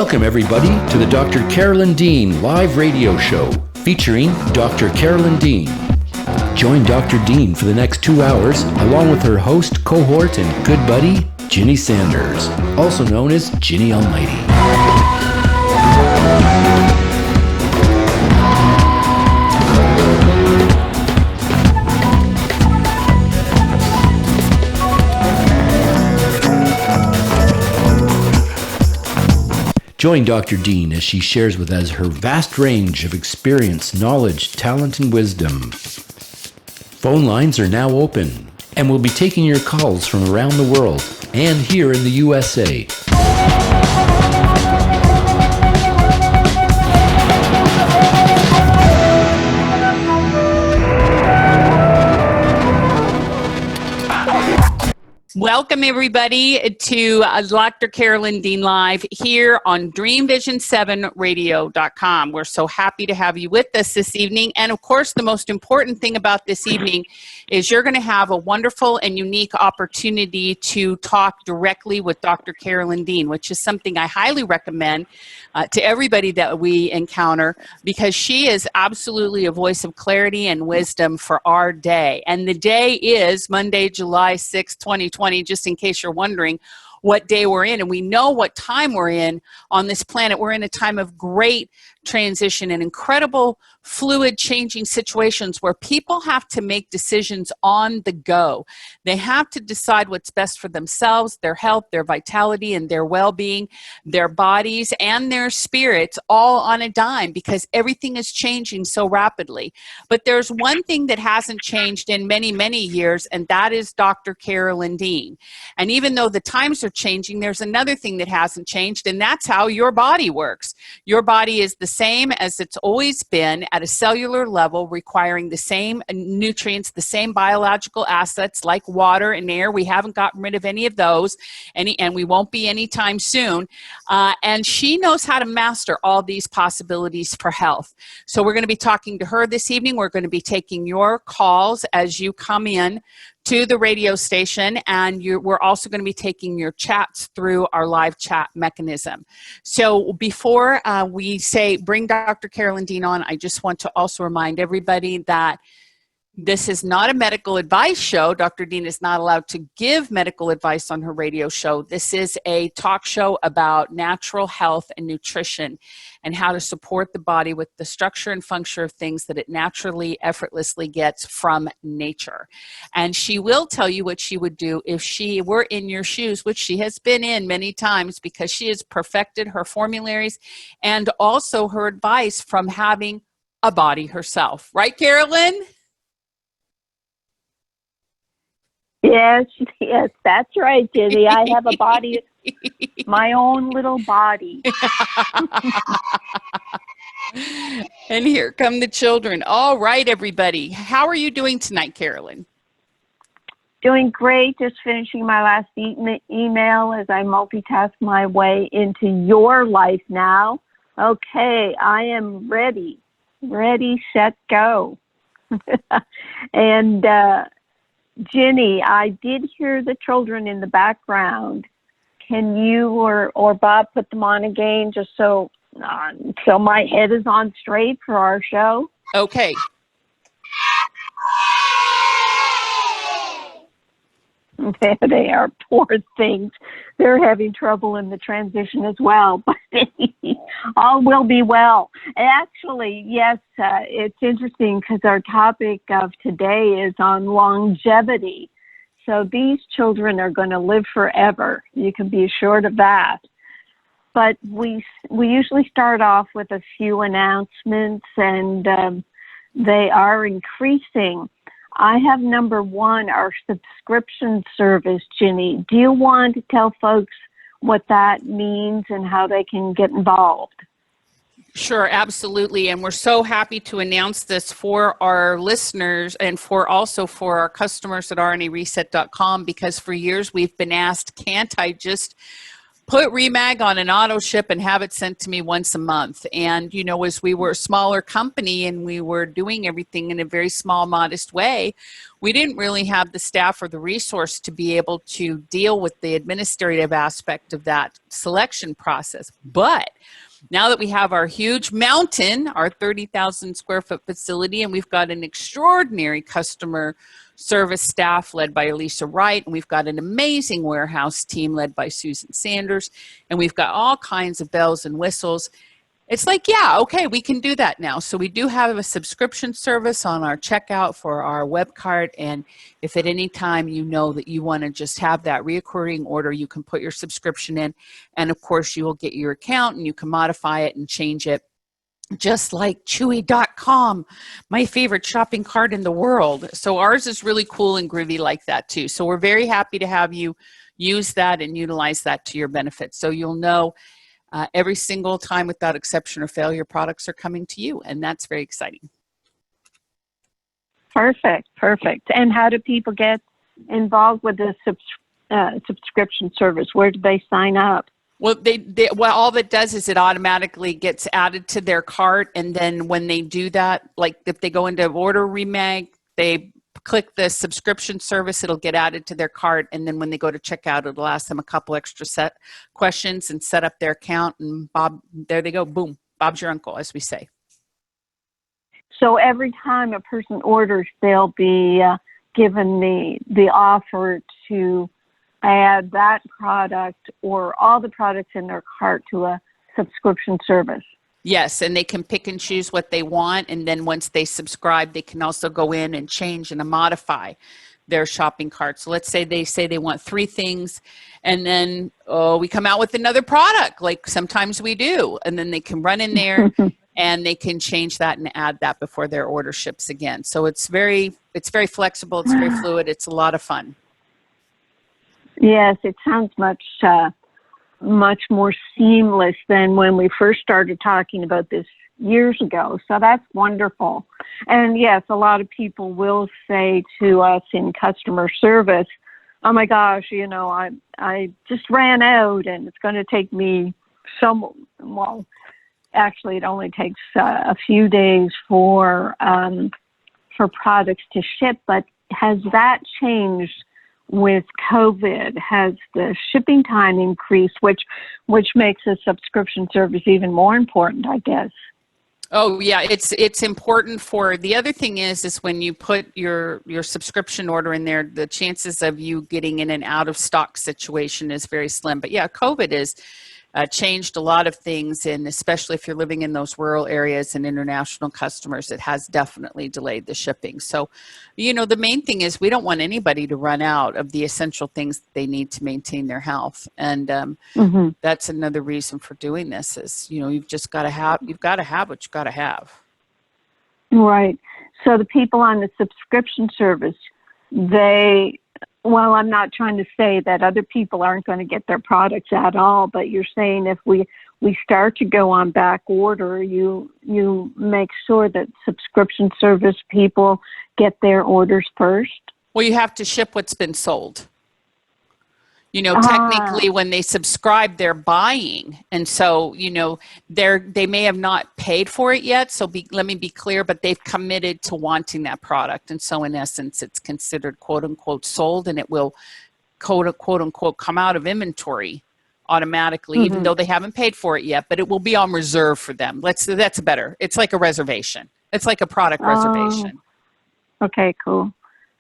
Welcome, everybody, to the Dr. Carolyn Dean live radio show featuring Dr. Carolyn Dean. Join Dr. Dean for the next 2 hours along with her host, cohort, and good buddy, Ginny Sanders, also known as Ginny Almighty. Join Dr. Dean as she shares with us her vast range of experience, knowledge, talent, and wisdom. Phone lines are now open, and we'll be taking your calls from around the world and here in the USA. Welcome, everybody, to Dr. Carolyn Dean Live here on DreamVision7Radio.com. We're so happy to have you with us this evening. And, of course, the most important thing about this evening is you're going to have a wonderful and unique opportunity to talk directly with Dr. Carolyn Dean, which is something I highly recommend to everybody that we encounter, because she is absolutely a voice of clarity and wisdom for our day. And the day is Monday, July 6, 2020, just in case you're wondering what day we're in. And we know what time we're in on this planet. We're in a time of great transition and incredible fluid changing situations where people have to make decisions on the go. They have to decide what's best for themselves, their health, their vitality, and their well-being, their bodies and their spirits, all on a dime, because everything is changing so rapidly. But there's one thing that hasn't changed in many, many years, and that is Dr. Carolyn Dean. And even though the times are changing, there's another thing that hasn't changed, and that's how your body works. Your body is the same as it's always been at a cellular level, requiring the same nutrients, the same biological assets like water and air. We haven't gotten rid of any of those, and we won't be anytime soon. And she knows how to master all these possibilities for health. So we're going to be talking to her this evening. We're going to be taking your calls as you come in to the radio station, and we're also going to be taking your chats through our live chat mechanism. So before we say bring Dr. Carolyn Dean on, I just want to also remind everybody that this is not a medical advice show. Dr. Dean is not allowed to give medical advice on her radio show. This is a talk show about natural health and nutrition and how to support the body with the structure and function of things that it naturally, effortlessly gets from nature. And she will tell you what she would do if she were in your shoes, which she has been in many times, because she has perfected her formularies and also her advice from having a body herself. Right, Carolyn? Yes, that's right, Jenny. I have a body, my own little body. And here come the children. All right, everybody. How are you doing tonight, Carolyn? Doing great. Just finishing my last email as I multitask my way into your life now. Okay, I am ready. Ready, set, go. And, Ginny, I did hear the children in the background. Can you or Bob put them on again, just so my head is on straight for our show? Okay. There they are, poor things. They're having trouble in the transition as well, but all will be well. Actually, yes, it's interesting because our topic of today is on longevity. So these children are going to live forever. You can be assured of that. But we usually start off with a few announcements, and they are increasing. I have number one, our subscription service, Ginny. Do you want to tell folks what that means and how they can get involved? Sure, absolutely. And we're so happy to announce this for our listeners and also for our customers at RNAreset.com, because for years we've been asked, can't I just put Remag on an auto ship and have it sent to me once a month. And, you know, as we were a smaller company and we were doing everything in a very small, modest way, we didn't really have the staff or the resource to be able to deal with the administrative aspect of that selection process. But now that we have our huge mountain, our 30,000 square foot facility, and we've got an extraordinary customer service staff led by Elisa Wright, and we've got an amazing warehouse team led by Susan Sanders, and we've got all kinds of bells and whistles. It's like, yeah, okay, we can do that now. So we do have a subscription service on our checkout for our web cart, and if at any time you know that you want to just have that reoccurring order, you can put your subscription in, and of course you will get your account and you can modify it and change it. Just like Chewy.com, my favorite shopping cart in the world. So ours is really cool and groovy like that too. So we're very happy to have you use that and utilize that to your benefit. So you'll know every single time without exception or fail, your products are coming to you. And that's very exciting. Perfect. And how do people get involved with the subscription service? Where do they sign up? Well, well, all that does is it automatically gets added to their cart. And then when they do that, like if they go into order Remag, they click the subscription service, it'll get added to their cart. And then when they go to checkout, it'll ask them a couple extra set questions and set up their account. And Bob, there they go. Boom. Bob's your uncle, as we say. So every time a person orders, they'll be given the offer to add that product or all the products in their cart to a subscription service. Yes, and they can pick and choose what they want. And then once they subscribe, they can also go in and change and modify their shopping cart. So let's say they want 3 things, and then we come out with another product, like sometimes we do. And then they can run in there and they can change that and add that before their order ships again. So it's very flexible. It's very fluid. It's a lot of fun. Yes, it sounds much more seamless than when we first started talking about this years ago. So that's wonderful. And yes, a lot of people will say to us in customer service, oh my gosh, you know, I just ran out and it's going to take me well, actually it only takes a few days for products to ship, but has that changed with COVID? Has the shipping time increased, which makes a subscription service even more important, I guess? Oh yeah, it's important. For the other thing is when you put your subscription order in there, the chances of you getting in an out of stock situation is very slim. But yeah, COVID is changed a lot of things, and especially if you're living in those rural areas and international customers, it has definitely delayed the shipping. So, you know, the main thing is we don't want anybody to run out of the essential things that they need to maintain their health, and that's another reason for doing this. Is, you know, you've got to have what you've got to have. Right. So the people on the subscription service, well, I'm not trying to say that other people aren't going to get their products at all, but you're saying if we start to go on back order, you make sure that subscription service people get their orders first? Well, you have to ship what's been sold. You know, technically when they subscribe, they're buying. And so, you know, they may have not paid for it yet. So let me be clear, but they've committed to wanting that product. And so in essence, it's considered quote unquote sold, and it will quote unquote come out of inventory automatically, even though they haven't paid for it yet, but it will be on reserve for them. That's better. It's like a reservation. It's like a product reservation. Okay, cool.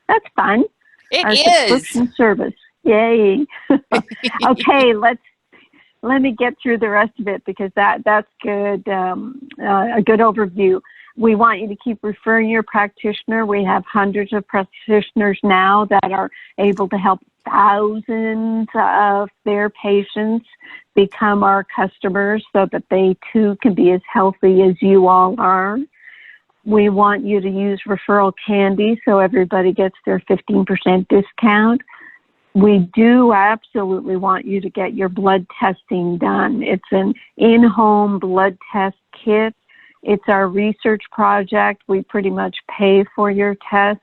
That's fun. It Our is. Subscription service. Yay. Okay, let me get through the rest of it, because that's good, a good overview. We want you to keep referring your practitioner. We have hundreds of practitioners now that are able to help thousands of their patients become our customers so that they too can be as healthy as you all are. We want you to use referral candy so everybody gets their 15% discount. We do absolutely want you to get your blood testing done. It's an in-home blood test kit. It's our research project. We pretty much pay for your tests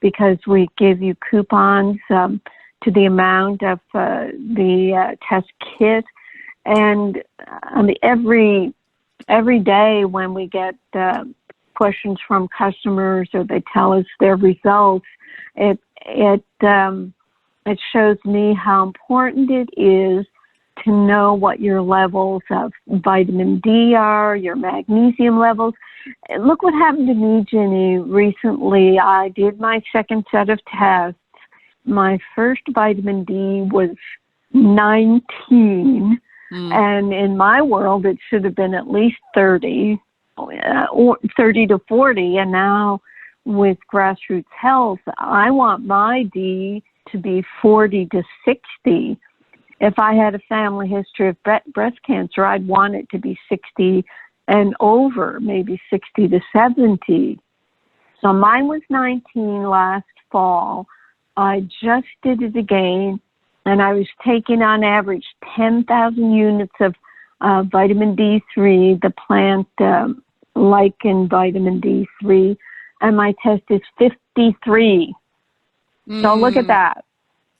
because we give you coupons to the amount of the test kit. And every day when we get questions from customers or they tell us their results, it shows me how important it is to know what your levels of vitamin D are, your magnesium levels. Look what happened to me, Ginny. Recently, I did my second set of tests. My first vitamin D was 19, and in my world, it should have been at least 30, or 30 to 40, and now with Grassroots Health, I want my D to be 40 to 60. If I had a family history of breast cancer, I'd want it to be 60 and over, maybe 60 to 70. So mine was 19 last fall. I just did it again, and I was taking on average 10,000 units of vitamin D3, the plant lichen vitamin D3, and my test is 53. So look at that.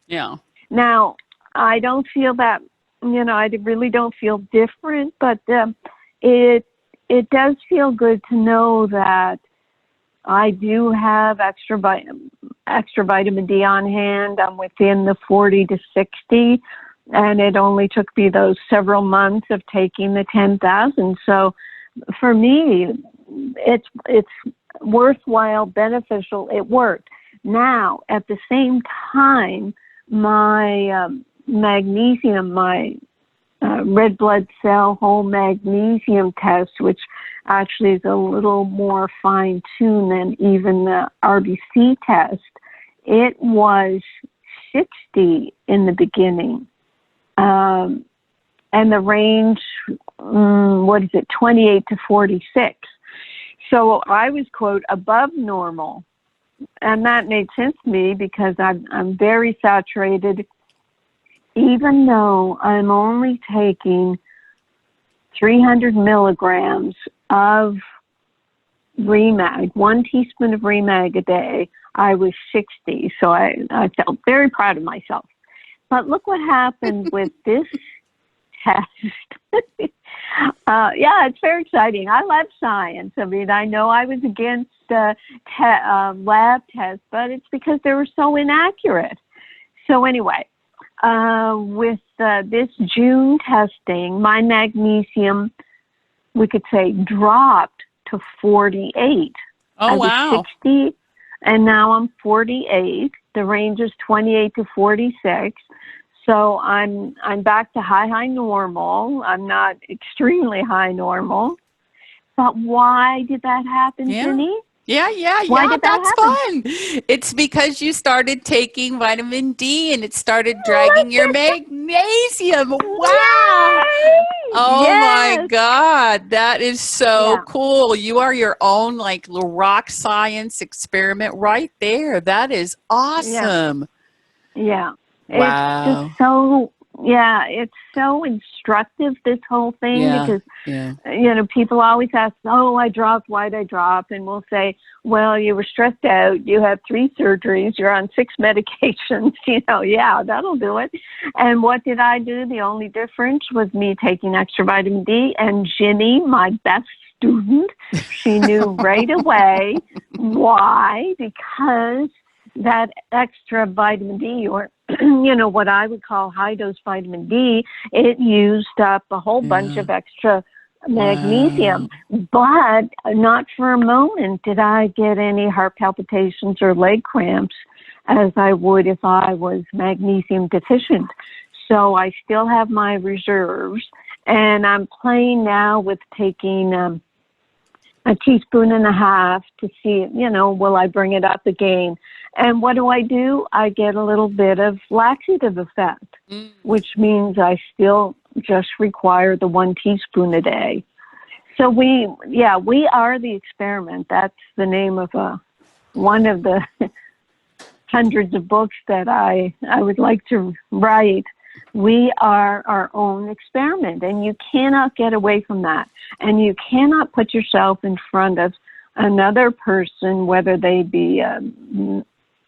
Yeah. Now, I don't feel that, I really don't feel different, but it does feel good to know that I do have extra vitamin D on hand. I'm within the 40 to 60, and it only took me those several months of taking the 10,000. So for me, it's worthwhile, beneficial. It worked. Now, at the same time, my magnesium, my red blood cell whole magnesium test, which actually is a little more fine-tuned than even the RBC test, it was 60 in the beginning. And the range, 28 to 46. So I was, quote, above normal. And that made sense to me because I'm very saturated, even though I'm only taking 300 milligrams of Remag, 1 teaspoon of Remag a day. I was 60, so I felt very proud of myself. But look what happened with this test. Yeah, it's very exciting. I love science. I mean, I know I was against lab tests, but it's because they were so inaccurate. So anyway, with this June testing, my magnesium, we could say, dropped to 48. Oh, wow. I was 60, and now I'm 48. The range is 28 to 46. So I'm back to high normal. I'm not extremely high normal. But why did that happen, Jenny? Yeah. Why did that happen? Fun. It's because you started taking vitamin D and it started dragging your magnesium. Wow. Yay! Oh my God. That is so cool. You are your own like little rock science experiment right there. That is awesome. Yeah. Wow. It's just so, it's so instructive, this whole thing, because, people always ask, I dropped, why'd I drop? And we'll say, well, you were stressed out, you had 3 surgeries, you're on 6 medications, that'll do it. And what did I do? The only difference was me taking extra vitamin D, and Ginny, my best student, she knew right away. Why? Because that extra vitamin D, or what I would call high dose vitamin D, it used up a whole bunch of extra magnesium. But not for a moment did I get any heart palpitations or leg cramps as I would if I was magnesium deficient. So I still have my reserves, and I'm playing now with taking a teaspoon and a half to see, will I bring it up again? And what do? I get a little bit of laxative effect, which means I still just require the 1 teaspoon a day. So we are the experiment. That's the name of one of the hundreds of books that I would like to write. We are our own experiment, and you cannot get away from that. And you cannot put yourself in front of another person, whether they be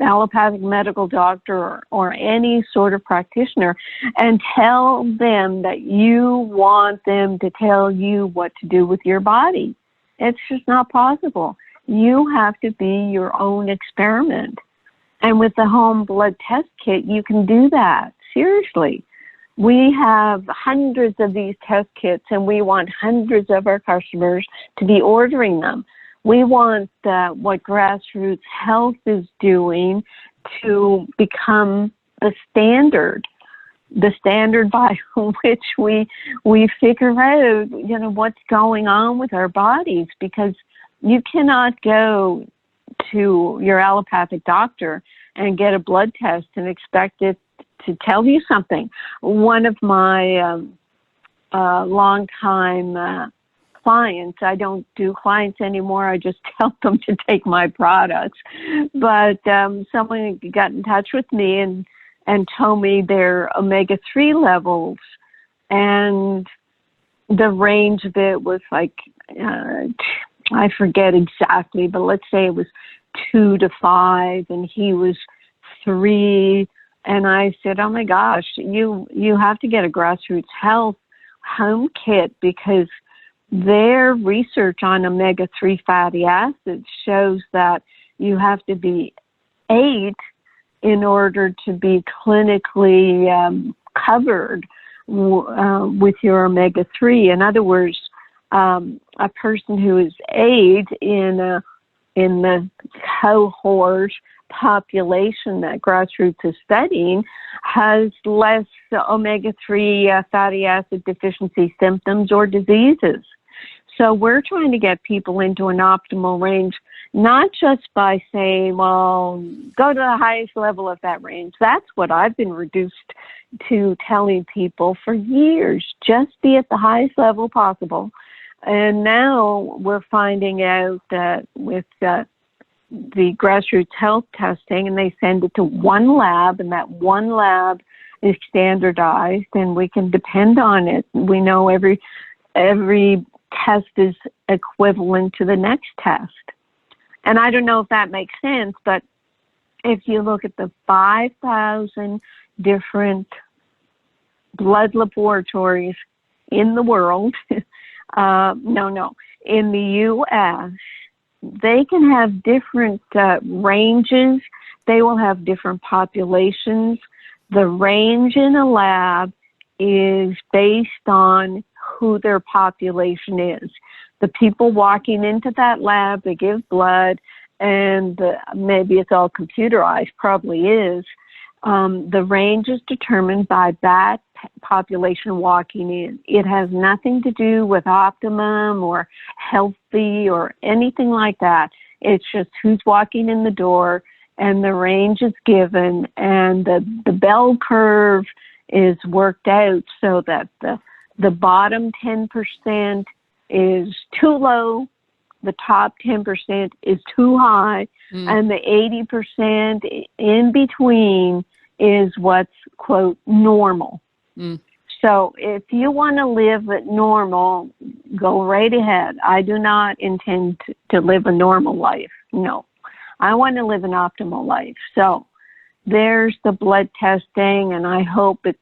allopathic medical doctor or any sort of practitioner and tell them that you want them to tell you what to do with your body. It's just not possible. You have to be your own experiment. And with the home blood test kit, you can do that. Seriously. We have hundreds of these test kits, and we want hundreds of our customers to be ordering them. We want what Grassroots Health is doing to become the standard by which we figure out, what's going on with our bodies, because you cannot go to your allopathic doctor and get a blood test and expect it to tell you something. One of my longtime clients, I don't do clients anymore, I just tell them to take my products, but someone got in touch with me and told me their omega-3 levels, and the range of it was like, I forget exactly, but let's say it was 2 to 5, and he was 3. And I said, oh my gosh, you have to get a Grassroots Health home kit, because their research on omega-3 fatty acids shows that you have to be 8 in order to be clinically covered with your omega-3. In other words, a person who is 8 in the cohort population that Grassroots is studying has less omega-3 fatty acid deficiency symptoms or diseases. So we're trying to get people into an optimal range, not just by saying, well, go to the highest level of that range. That's what I've been reduced to telling people for years. Just be at the highest level possible. And now we're finding out that with the Grassroots Health testing, and they send it to one lab, and that one lab is standardized, and we can depend on it. We know every test is equivalent to the next test. And I don't know if that makes sense, but if you look at the 5,000 different blood laboratories in the world, in the U.S., they can have different ranges. They will have different populations. The range in a lab is based on who their population is. The people walking into that lab, they give blood, and maybe it's all computerized, probably is. The range is determined by that population walking in. It has nothing to do with optimum or healthy or anything like that. It's just who's walking in the door, and the range is given, and the bell curve is worked out so that the bottom 10% is too low, the top 10% is too high, and the 80% in between is what's, quote, normal. So if you want to live at normal, go right ahead. I do not intend to live a normal life. No, I want to live an optimal life. So there's the blood testing, and I hope it's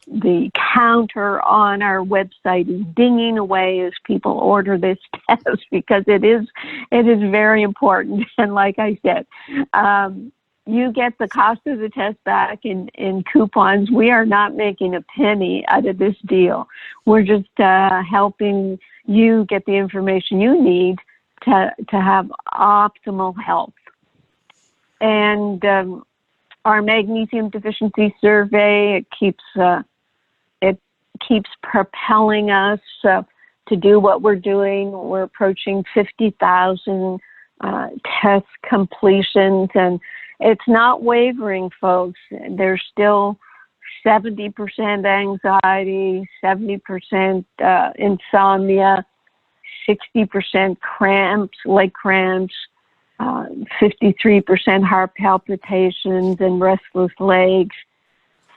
the counter on our website is dinging away as people order this test, because it is very important. And like I said, you get the cost of the test back in coupons. We are not making a penny out of this deal. We're just helping you get the information you need to have optimal health. And our magnesium deficiency survey, it keeps propelling us to do what we're doing. We're approaching 50,000 test completions, and it's not wavering, folks. There's still 70% anxiety, 70% insomnia, 60% cramps, leg cramps, 53% heart palpitations and restless legs,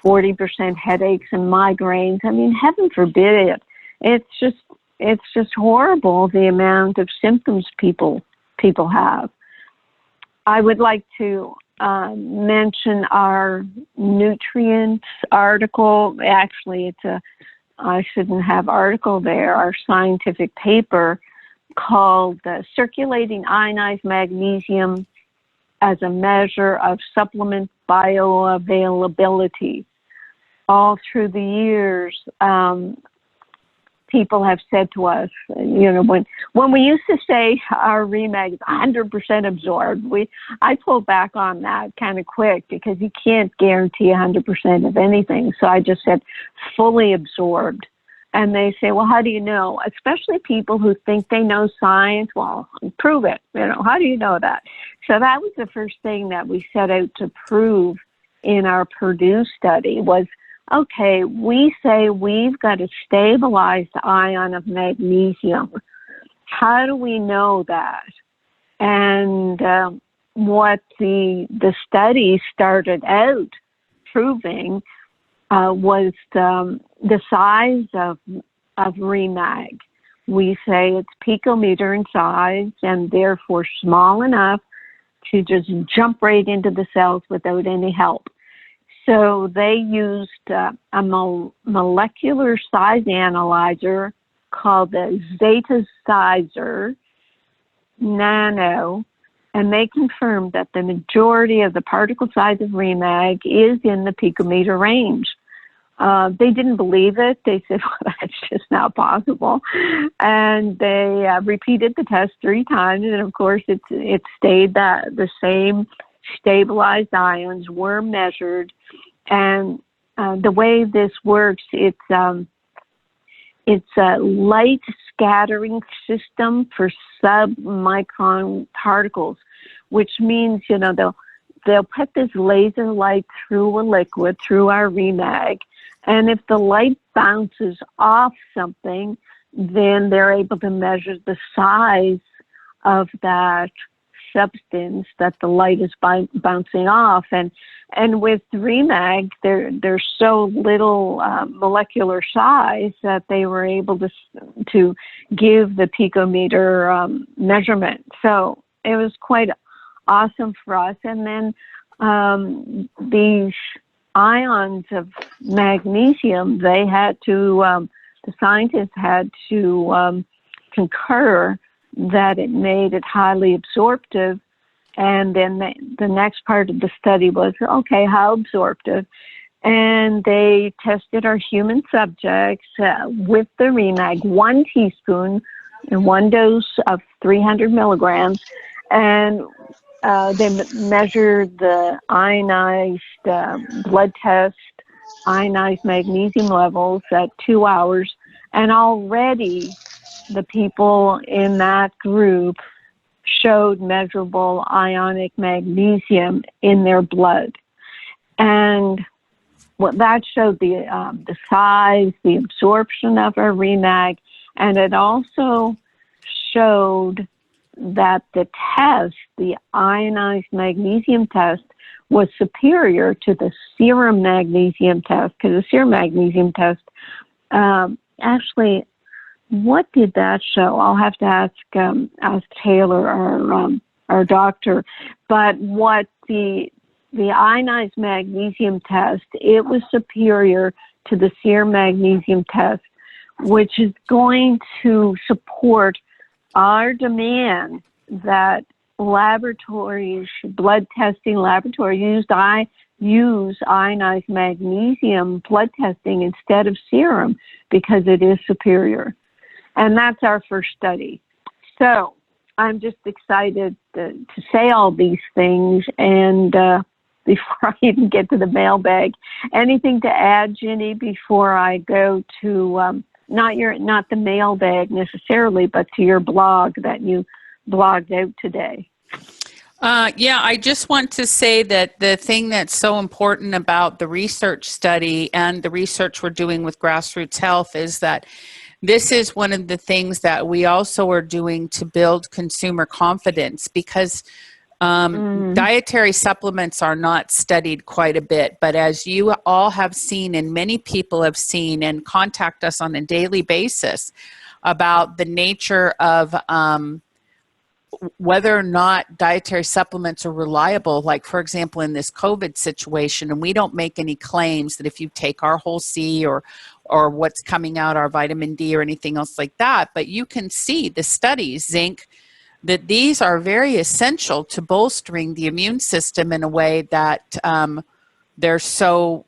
40% headaches and migraines. I mean, heaven forbid it. It's just horrible, the amount of symptoms people have. I would like to mention our nutrients article. Actually, I shouldn't have article there, our scientific paper called Circulating Ionized Magnesium as a Measure of Supplement Bioavailability. All through the years, people have said to us, when we used to say our Remag is 100% absorbed, I pulled back on that kind of quick because you can't guarantee 100% of anything. So I just said fully absorbed. And they say, well, how do you know? Especially people who think they know science. Well, prove it. How do you know that? So that was the first thing that we set out to prove in our Purdue study was, okay, we say we've got a stabilized ion of magnesium. How do we know that? And what the study started out proving was the size of Remag. We say it's picometer in size and therefore small enough to just jump right into the cells without any help. So they used a molecular size analyzer called the Zetasizer Nano, and they confirmed that the majority of the particle size of Remag is in the picometer range. They didn't believe it. They said, well, that's just not possible. And they repeated the test 3 times, and of course it stayed that the same stabilized ions were measured. And the way this works, it's a light scattering system for submicron particles, which means, they'll put this laser light through a liquid, through our Remag, and if the light bounces off something, then they're able to measure the size of that substance that the light is bouncing off. And with Remag, there's so little molecular size that they were able to give the picometer measurement. So it was quite awesome for us. And then these ions of magnesium, the scientists had to concur that it made it highly absorptive. And then the next part of the study was, okay, how absorptive? And they tested our human subjects with the Remag, 1 teaspoon and 1 dose of 300 milligrams. And they measured the ionized blood test, ionized magnesium levels at 2 hours. And already the people in that group showed measurable ionic magnesium in their blood. And what that showed the size, the absorption of our Remag, and it also showed that the test, the ionized magnesium test, was superior to the serum magnesium test, because the serum magnesium test, actually, what did that show? I'll have to ask Taylor, our doctor. But what the ionized magnesium test, it was superior to the serum magnesium test, which is going to support our demand that laboratories, blood testing laboratories use ionized magnesium blood testing instead of serum because it is superior. And that's our first study. So I'm just excited to say all these things. And before I even get to the mailbag, anything to add, Ginny, before I go to not the mailbag necessarily, but to your blog that you blogged out today? Yeah, I just want to say that the thing that's so important about the research study and the research we're doing with Grassroots Health is that this is one of the things that we also are doing to build consumer confidence, because dietary supplements are not studied quite a bit. But as you all have seen, and many people have seen and contact us on a daily basis about the nature of whether or not dietary supplements are reliable, like for example in this COVID situation, and we don't make any claims that if you take our whole C or what's coming out, our vitamin D or anything else like that, but you can see the studies, zinc, that these are very essential to bolstering the immune system in a way that they're so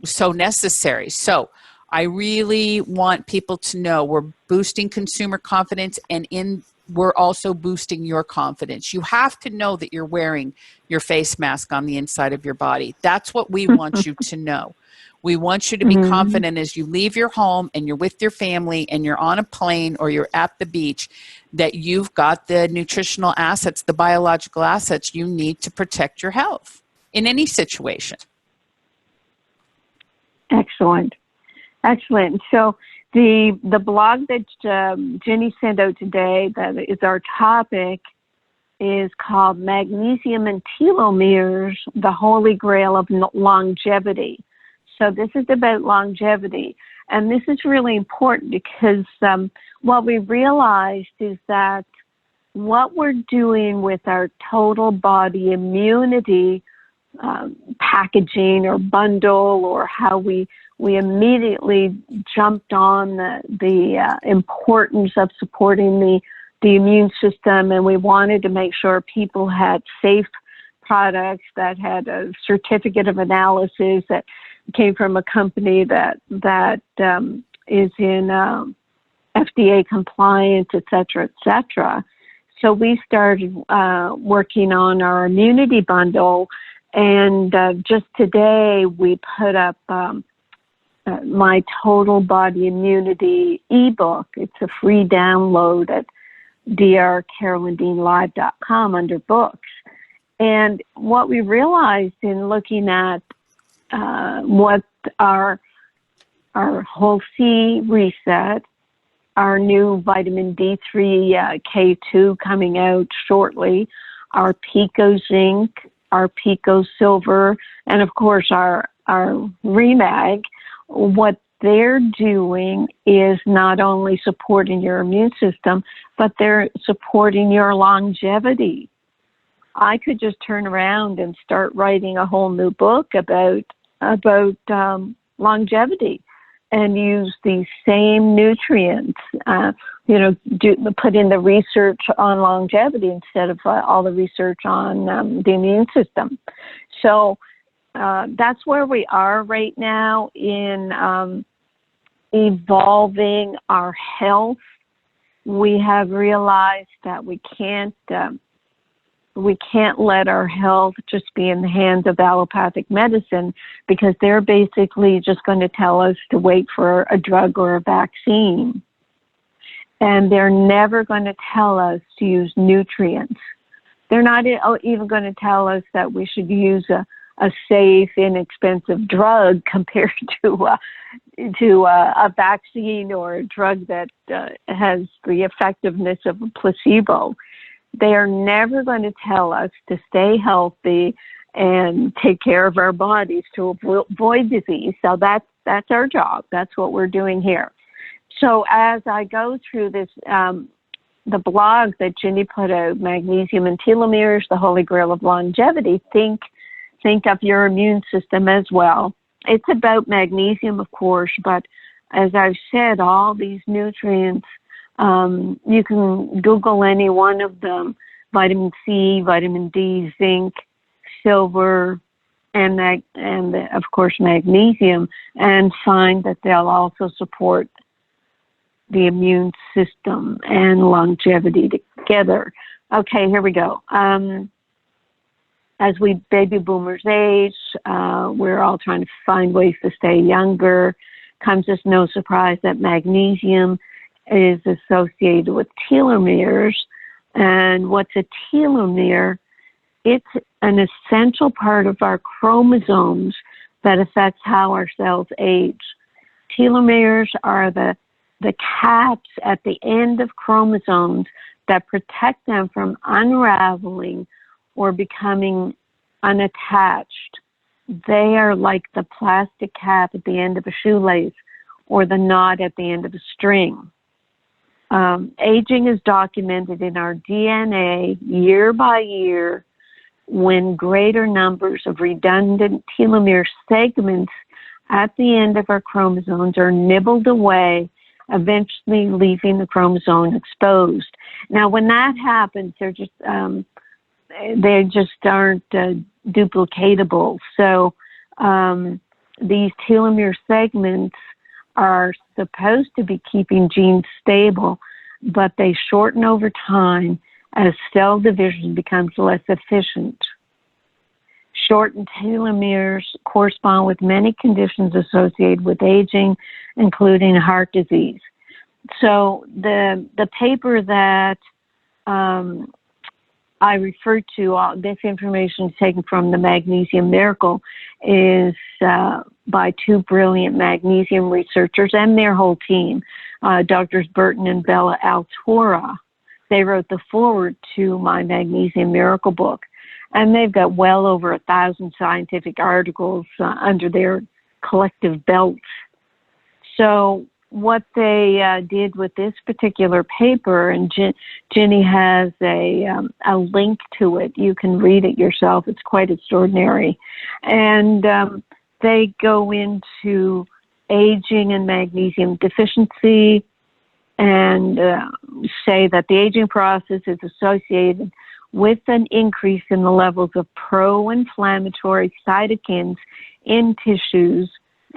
necessary. So I really want people to know we're boosting consumer confidence, and we're also boosting your confidence. You have to know that you're wearing your face mask on the inside of your body. That's what we want you to know. We want you to be confident as you leave your home and you're with your family and you're on a plane or you're at the beach, that you've got the nutritional assets, the biological assets you need to protect your health in any situation. Excellent. Excellent. So the blog that Jenny sent out today, that is our topic, is called Magnesium and Telomeres, the Holy Grail of Longevity. So this is about longevity. And this is really important because what we realized is that what we're doing with our total body immunity packaging or bundle, or how we immediately jumped on the importance of supporting the immune system, and we wanted to make sure people had safe products that had a certificate of analysis that came from a company that is in FDA compliance, et cetera. So we started working on our immunity bundle, and just today we put up my Total Body Immunity ebook. It's a free download at drcarolyndeanlive.com under books. And what we realized in looking at what our whole C reset, our new vitamin D3 K2 coming out shortly, our Pico Zinc, our Pico Silver, and of course our Remag, what they're doing is not only supporting your immune system, but they're supporting your longevity. I could just turn around and start writing a whole new book about longevity and use these same nutrients, put in the research on longevity instead of all the research on the immune system. So that's where we are right now in evolving our health. We have realized that we can't let our health just be in the hands of allopathic medicine, because they're basically just going to tell us to wait for a drug or a vaccine. And they're never going to tell us to use nutrients. They're not even going to tell us that we should use a safe, inexpensive drug compared to a vaccine or a drug that has the effectiveness of a placebo. They are never going to tell us to stay healthy and take care of our bodies to avoid disease. So that's our job. That's what we're doing here. So as I go through this, the blog that Ginny put out, Magnesium and Telomeres, the Holy Grail of Longevity, think of your immune system as well. It's about magnesium, of course, but as I've said, all these nutrients, you can Google any one of them: vitamin C, vitamin D, zinc, silver, and of course magnesium, and find that they'll also support the immune system and longevity together. Okay, here we go. As we baby boomers age, we're all trying to find ways to stay younger. Comes as no surprise that magnesium is associated with telomeres. And what's a telomere? It's an essential part of our chromosomes that affects how our cells age. Telomeres are the caps at the end of chromosomes that protect them from unraveling or becoming unattached. They are like the plastic cap at the end of a shoelace or the knot at the end of a string. Aging is documented in our DNA year by year when greater numbers of redundant telomere segments at the end of our chromosomes are nibbled away, eventually leaving the chromosome exposed. Now, when that happens, they just aren't duplicatable. So these telomere segments are supposed to be keeping genes stable, but they shorten over time as cell division becomes less efficient. Shortened telomeres correspond with many conditions associated with aging, including heart disease. So the paper that I referred to, this information is taken from the Magnesium Miracle, is by two brilliant magnesium researchers and their whole team, Drs. Burton and Bella Altora. They wrote the foreword to my Magnesium Miracle book, and they've got well over 1,000 scientific articles under their collective belts. So what they did with this particular paper, and Ginny has a link to it. You can read it yourself. It's quite extraordinary. And they go into aging and magnesium deficiency and say that the aging process is associated with an increase in the levels of pro-inflammatory cytokines in tissues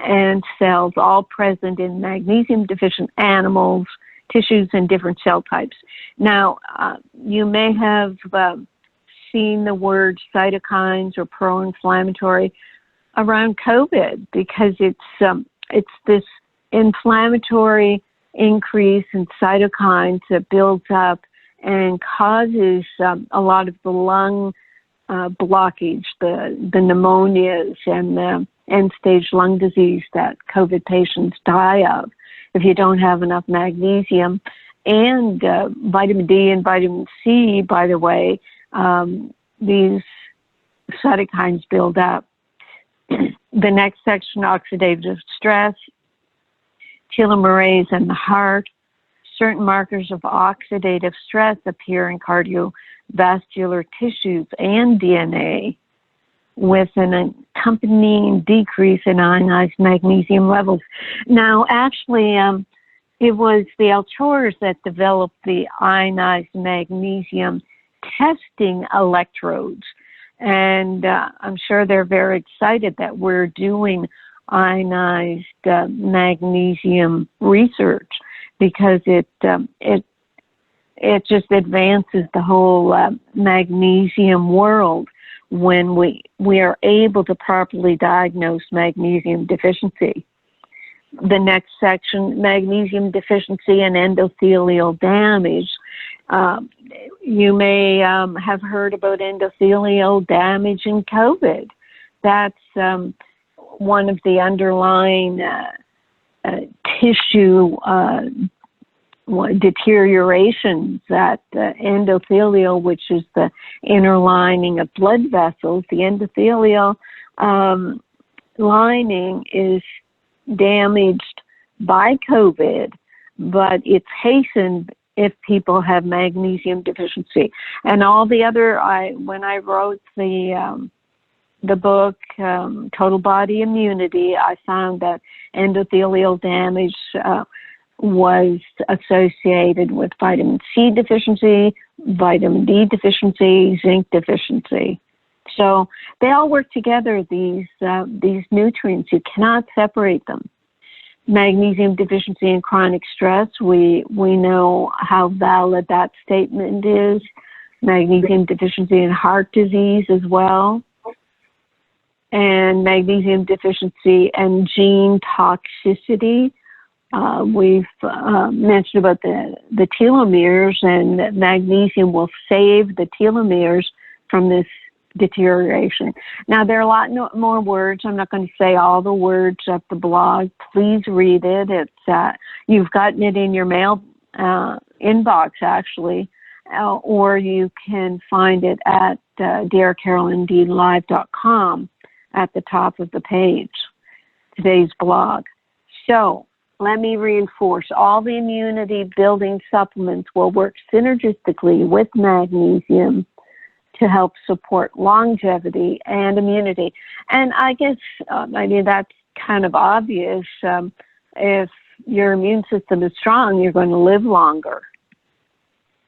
and cells, all present in magnesium-deficient animals, tissues, and different cell types. Now, you may have seen the word cytokines or pro-inflammatory around COVID because it's this inflammatory increase in cytokines that builds up and causes a lot of the lung blockage, the pneumonias and the end-stage lung disease that COVID patients die of if you don't have enough magnesium. And vitamin D and vitamin C, by the way, these cytokines build up. The next section, oxidative stress, telomerase in the heart. Certain markers of oxidative stress appear in cardiovascular tissues and DNA, with an accompanying decrease in ionized magnesium levels. Now, actually, it was the Altoras that developed the ionized magnesium testing electrodes. And I'm sure they're very excited that we're doing ionized magnesium research, because it just advances the whole magnesium world when we are able to properly diagnose magnesium deficiency. The next section, magnesium deficiency and endothelial damage. You may have heard about endothelial damage in COVID. That's one of the underlying tissue deteriorations that endothelial, which is the inner lining of blood vessels, the endothelial lining is damaged by COVID, but it's hastened if people have magnesium deficiency. And all the other, when I wrote the book, Total Body Immunity, I found that endothelial damage was associated with vitamin C deficiency, vitamin D deficiency, zinc deficiency. So they all work together, these nutrients. You cannot separate them. Magnesium deficiency and chronic stress, we know how valid that statement is. Magnesium deficiency and heart disease as well. And magnesium deficiency and gene toxicity. We've mentioned about the telomeres, and that magnesium will save the telomeres from this deterioration. Now, there are a lot more words. I'm not going to say all the words at the blog. Please read it. It's you've gotten it in your mail inbox, actually, or you can find it at drcarolyndeanlive.com at the top of the page, today's blog. So let me reinforce, all the immunity building supplements will work synergistically with magnesium to help support longevity and immunity. And I guess, that's kind of obvious. If your immune system is strong, you're going to live longer.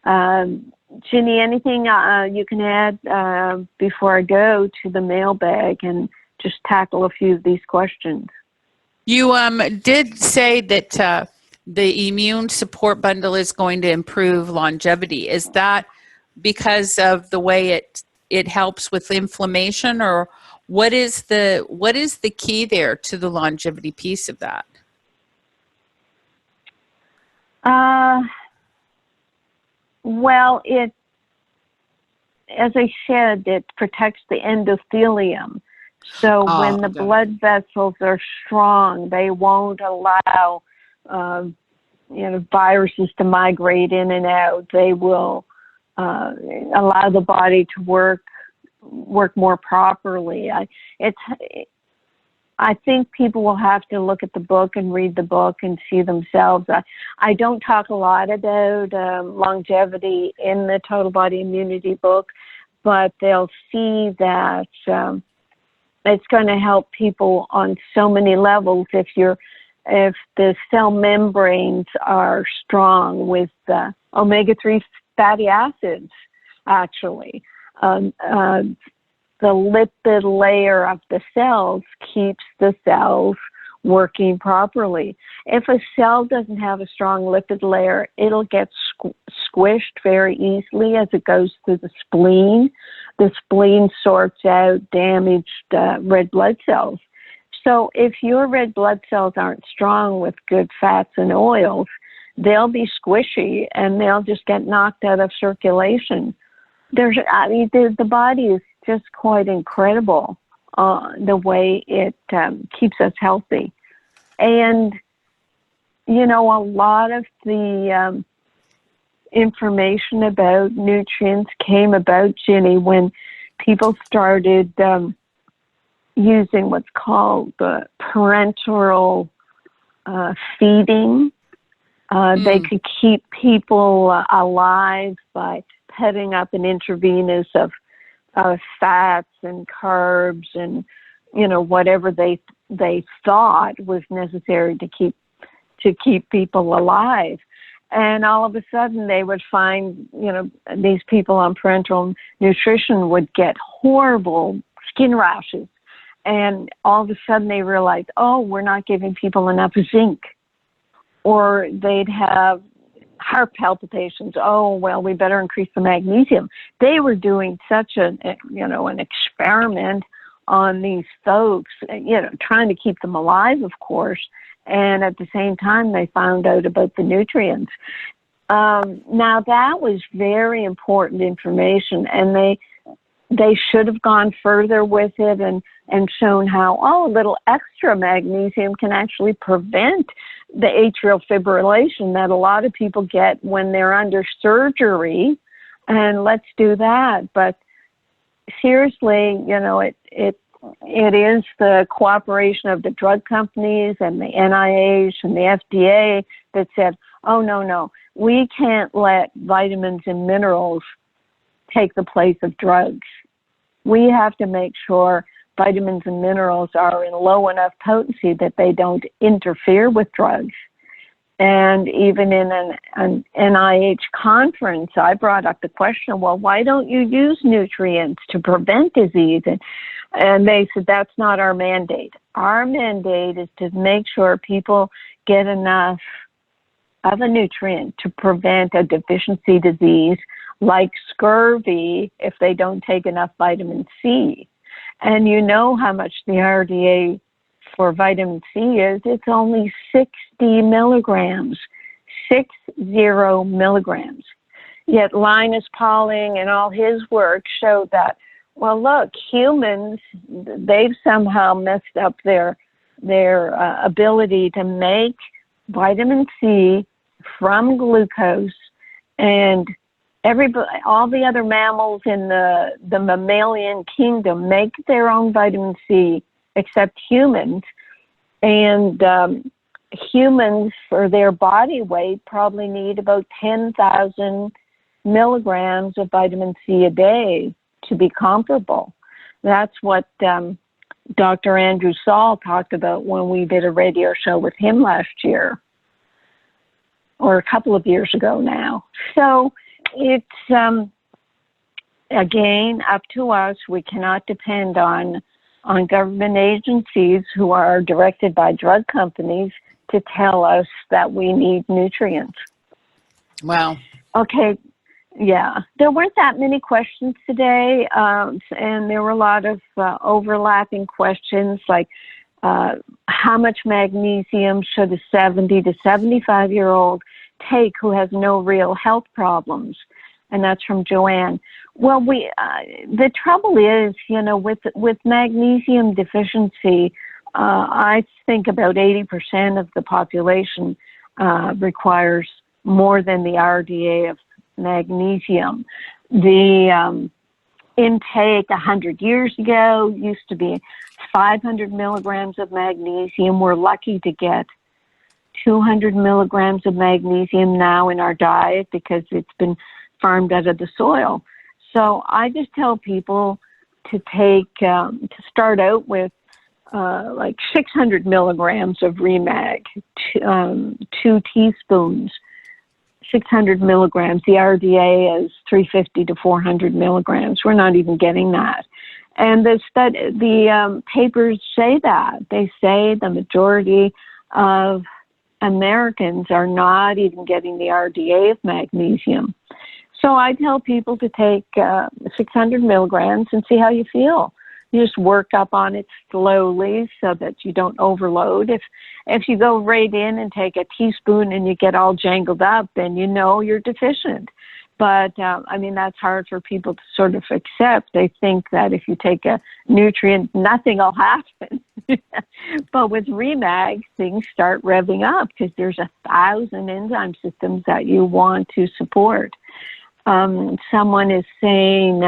Ginny, anything you can add before I go to the mailbag and just tackle a few of these questions? You did say that the immune support bundle is going to improve longevity. Is that because of the way it helps with inflammation, or what is the key there to the longevity piece of that? Well, as I said, it protects the endothelium. So when the blood vessels are strong, they won't allow, viruses to migrate in and out. They will allow the body to work more properly. I think people will have to look at the book and read the book and see themselves. I don't talk a lot about longevity in the Total Body Immunity book, but they'll see that it's going to help people on so many levels if the cell membranes are strong with omega-3 fatty acids, actually. The lipid layer of the cells keeps the cells working properly. If a cell doesn't have a strong lipid layer, it'll get squished very easily as it goes through the spleen. The spleen sorts out damaged red blood cells. So if your red blood cells aren't strong with good fats and oils, they'll be squishy and they'll just get knocked out of circulation. The body is just quite incredible, the way it keeps us healthy. And, a lot of the information about nutrients came about, Ginny, when people started using what's called parenteral feeding. They could keep people alive by putting up an intravenous of fats and carbs and whatever they thought was necessary to keep people alive. And all of a sudden they would find these people on parenteral nutrition would get horrible skin rashes, and all of a sudden they realized, we're not giving people enough zinc, or they'd have heart palpitations. We better increase the magnesium. They were doing such an experiment on these folks, trying to keep them alive, of course, and at the same time they found out about the nutrients. Now that was very important information, and they should have gone further with it and shown how a little extra magnesium can actually prevent the atrial fibrillation that a lot of people get when they're under surgery, and let's do that. But seriously, it is the cooperation of the drug companies and the NIH and the FDA that said, no, we can't let vitamins and minerals take the place of drugs. We have to make sure vitamins and minerals are in low enough potency that they don't interfere with drugs. And even in an NIH conference, I brought up the question, why don't you use nutrients to prevent disease? And they said, that's not our mandate. Our mandate is to make sure people get enough of a nutrient to prevent a deficiency disease like scurvy if they don't take enough vitamin C. And you know how much the RDA for vitamin C is. It's only 60 milligrams, 60 milligrams. Yet Linus Pauling and all his work showed that, look, humans, they've somehow messed up their ability to make vitamin C from glucose, and all the other mammals in the mammalian kingdom make their own vitamin C except humans. And humans, for their body weight, probably need about 10,000 milligrams of vitamin C a day to be comparable. That's what Dr. Andrew Saul talked about when we did a radio show with him last year, or a couple of years ago now. So it's, again, up to us. We cannot depend on government agencies who are directed by drug companies to tell us that we need nutrients. Wow. Okay. Yeah, there weren't that many questions today, and there were a lot of overlapping questions, like how much magnesium should a 70 to 75-year-old take who has no real health problems? And that's from Joanne. Well, the trouble is, with magnesium deficiency, I think about 80% of the population requires more than the RDA of magnesium. The intake 100 years ago used to be 500 milligrams of magnesium. We're lucky to get 200 milligrams of magnesium now in our diet because it's been farmed out of the soil. So I just tell people to take, to start out with like 600 milligrams of Remag, 2 teaspoons. 600 milligrams. The RDA is 350 to 400 milligrams. We're not even getting that. And the papers say that. They say the majority of Americans are not even getting the RDA of magnesium. So I tell people to take 600 milligrams and see how you feel. You just work up on it slowly so that you don't overload. If you go right in and take a teaspoon and you get all jangled up, then you know you're deficient. But, that's hard for people to sort of accept. They think that if you take a nutrient, nothing will happen. But with Remag, things start revving up because there's 1,000 enzyme systems that you want to support. Someone is saying,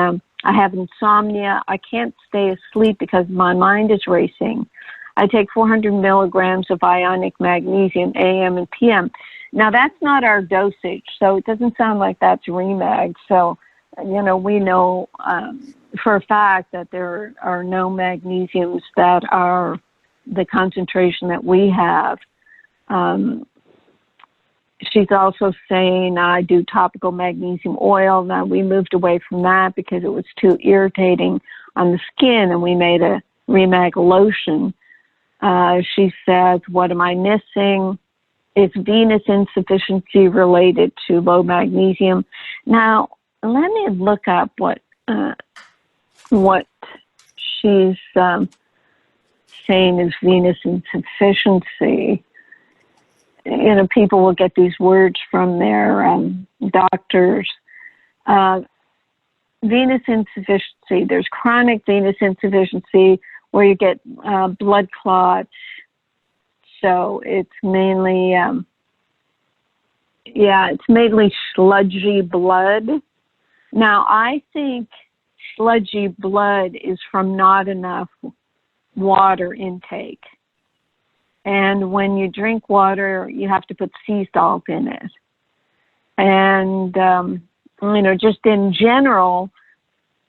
I have insomnia. I can't stay asleep because my mind is racing. I take 400 milligrams of ionic magnesium AM and PM. Now, that's not our dosage, so it doesn't sound like that's Remag. So, we know for a fact that there are no magnesiums that are the concentration that we have. She's also saying, I do topical magnesium oil. Now, we moved away from that because it was too irritating on the skin, and we made a Remag lotion. She says, what am I missing? Is venous insufficiency related to low magnesium? Now, let me look up what she's saying is venous insufficiency. People will get these words from their doctors. Venous insufficiency, there's chronic venous insufficiency where you get blood clots. So it's mainly, it's mainly sludgy blood. Now, I think sludgy blood is from not enough water intake. And when you drink water, you have to put sea salt in it. And, just in general,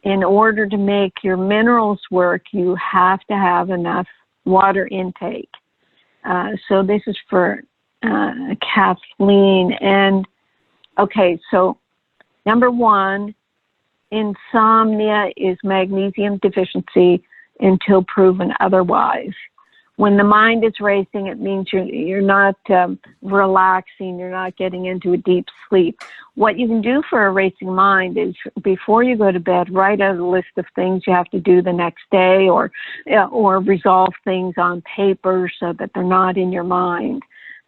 in order to make your minerals work, you have to have enough water intake. So this is for Kathleen. And, okay, so number 1, insomnia is magnesium deficiency until proven otherwise. When the mind is racing, it means you're not relaxing, you're not getting into a deep sleep. What you can do for a racing mind is before you go to bed, write out a list of things you have to do the next day or resolve things on paper so that they're not in your mind.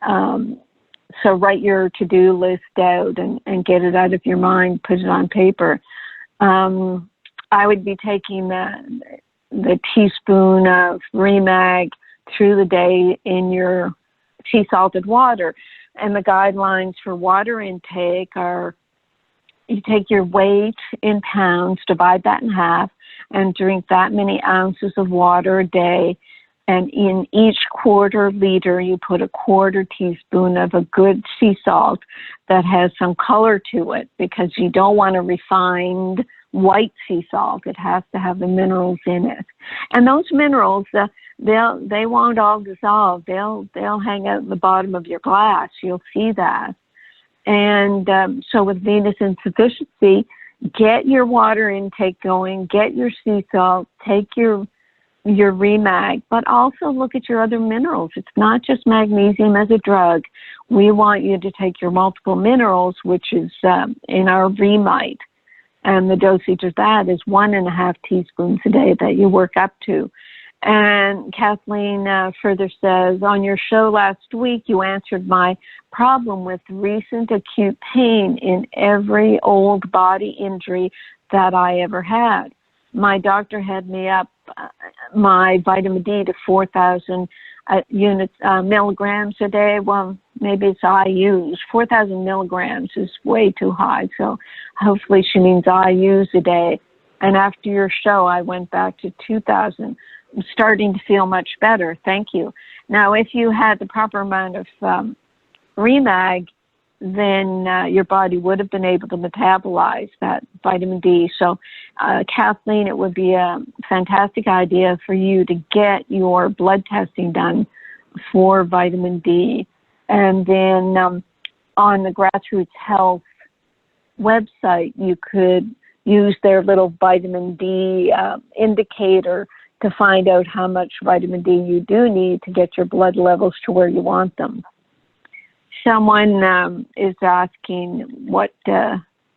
So write your to-do list out and get it out of your mind, put it on paper. I would be taking the teaspoon of Remag through the day in your sea salted water. And the guidelines for water intake are you take your weight in pounds, divide that in half, and drink that many ounces of water a day. And in each quarter liter, you put a quarter teaspoon of a good sea salt that has some color to it, because you don't want a refined white sea salt. It has to have the minerals in it. And those minerals, they won't all dissolve. They'll hang out in the bottom of your glass. You'll see that. And so with venous insufficiency, get your water intake going, get your sea salt, take your Remag, but also look at your other minerals. It's not just magnesium as a drug. We want you to take your multiple minerals, which is in our Remite. And the dosage of that is 1.5 teaspoons a day that you work up to. And Kathleen further says, on your show last week, you answered my problem with recent acute pain in every old body injury that I ever had. My doctor had me up my vitamin D to 4,000 milligrams a day. Well, maybe it's IUs. 4,000 milligrams is way too high, so hopefully she means IUs a day. And after your show, I went back to 2,000. I'm starting to feel much better. Thank you. Now, if you had the proper amount of Remag, then your body would have been able to metabolize that vitamin D. So, Kathleen, it would be a fantastic idea for you to get your blood testing done for vitamin D. And then on the Grassroots Health website, you could use their little vitamin D indicator to find out how much vitamin D you do need to get your blood levels to where you want them. Someone is asking what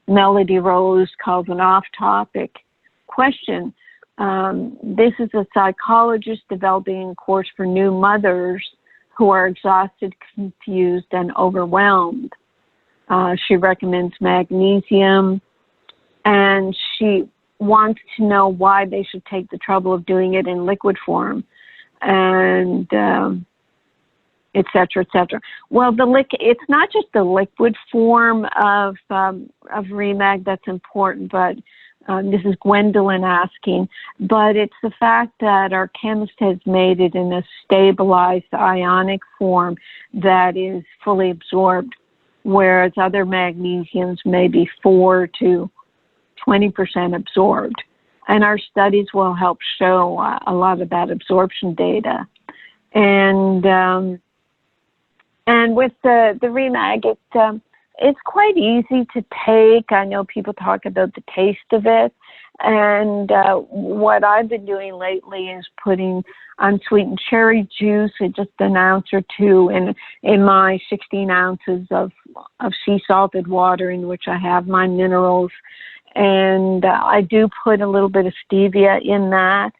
Melody Rose calls an off-topic question. This is a psychologist developing a course for new mothers who are exhausted, confused, and overwhelmed. She recommends magnesium, and she wants to know why they should take the trouble of doing it in liquid form, and et cetera, et cetera. Well, it's not just the liquid form of Remag that's important, but this is Gwendolyn asking, but it's the fact that our chemist has made it in a stabilized ionic form that is fully absorbed, whereas other magnesiums may be 4 to 20% absorbed. And our studies will help show a lot of that absorption data. And with the Remag, it's quite easy to take. I know people talk about the taste of it. And what I've been doing lately is putting unsweetened cherry juice, just an ounce or two, in my 16 ounces of sea salted water in which I have my minerals. And I do put a little bit of stevia in that.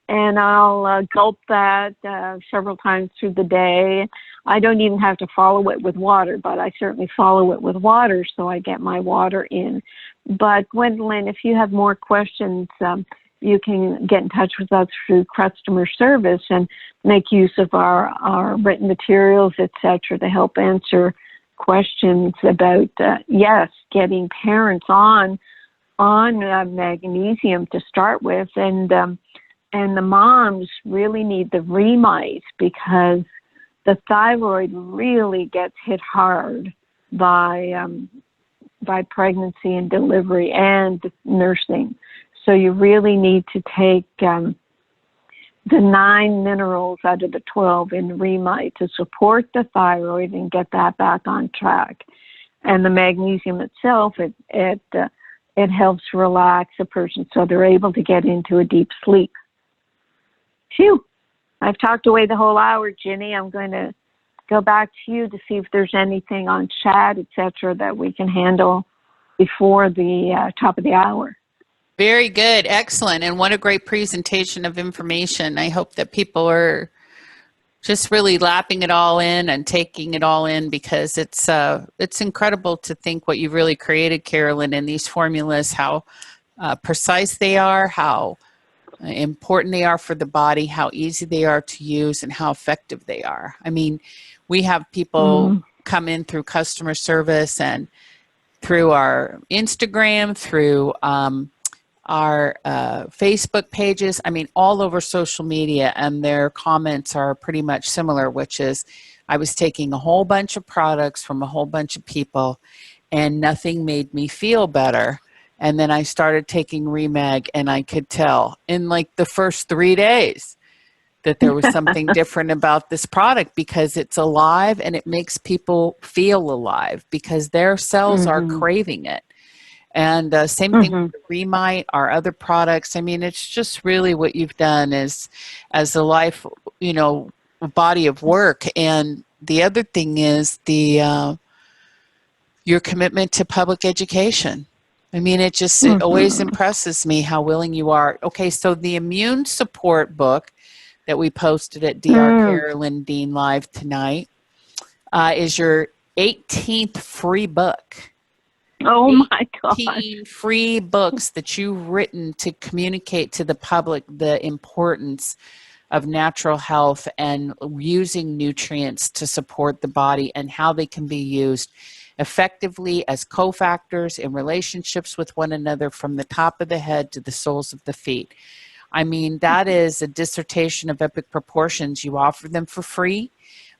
And I'll gulp that several times through the day. I don't even have to follow it with water, but I certainly follow it with water so I get my water in. But Gwendolyn, if you have more questions, you can get in touch with us through customer service and make use of our written materials, etc., to help answer questions about, getting parents on magnesium to start with. And the moms really need the Remite, because the thyroid really gets hit hard by pregnancy and delivery and nursing. So you really need to take the 9 minerals out of the 12 in Remite to support the thyroid and get that back on track. And the magnesium itself, it helps relax a person so they're able to get into a deep sleep. Phew, I've talked away the whole hour, Ginny. I'm going to go back to you to see if there's anything on chat, etc., that we can handle before the top of the hour. Very good. Excellent. And what a great presentation of information. I hope that people are just really lapping it all in and taking it all in, because it's incredible to think what you've really created, Carolyn, in these formulas, how precise they are, how important they are for the body, how easy they are to use, and how effective they are. I mean, we have people come in through customer service and through our Instagram, through our Facebook pages, I mean, all over social media, and their comments are pretty much similar, which is I was taking a whole bunch of products from a whole bunch of people and nothing made me feel better. And then I started taking Remag and I could tell in like the first 3 days that there was something different about this product because it's alive and it makes people feel alive because their cells are craving it. And same thing with the Remite, our other products. I mean, it's just really what you've done is as a life, you know, body of work. And the other thing is the your commitment to public education. I mean, it always impresses me how willing you are. Okay, so the immune support book that we posted at Dr. Carolyn Dean Live tonight is your 18th free book. Oh my God. 18 free books that you've written to communicate to the public the importance of natural health and using nutrients to support the body and how they can be used effectively as cofactors in relationships with one another from the top of the head to the soles of the feet. I mean, that is a dissertation of epic proportions. You offer them for free.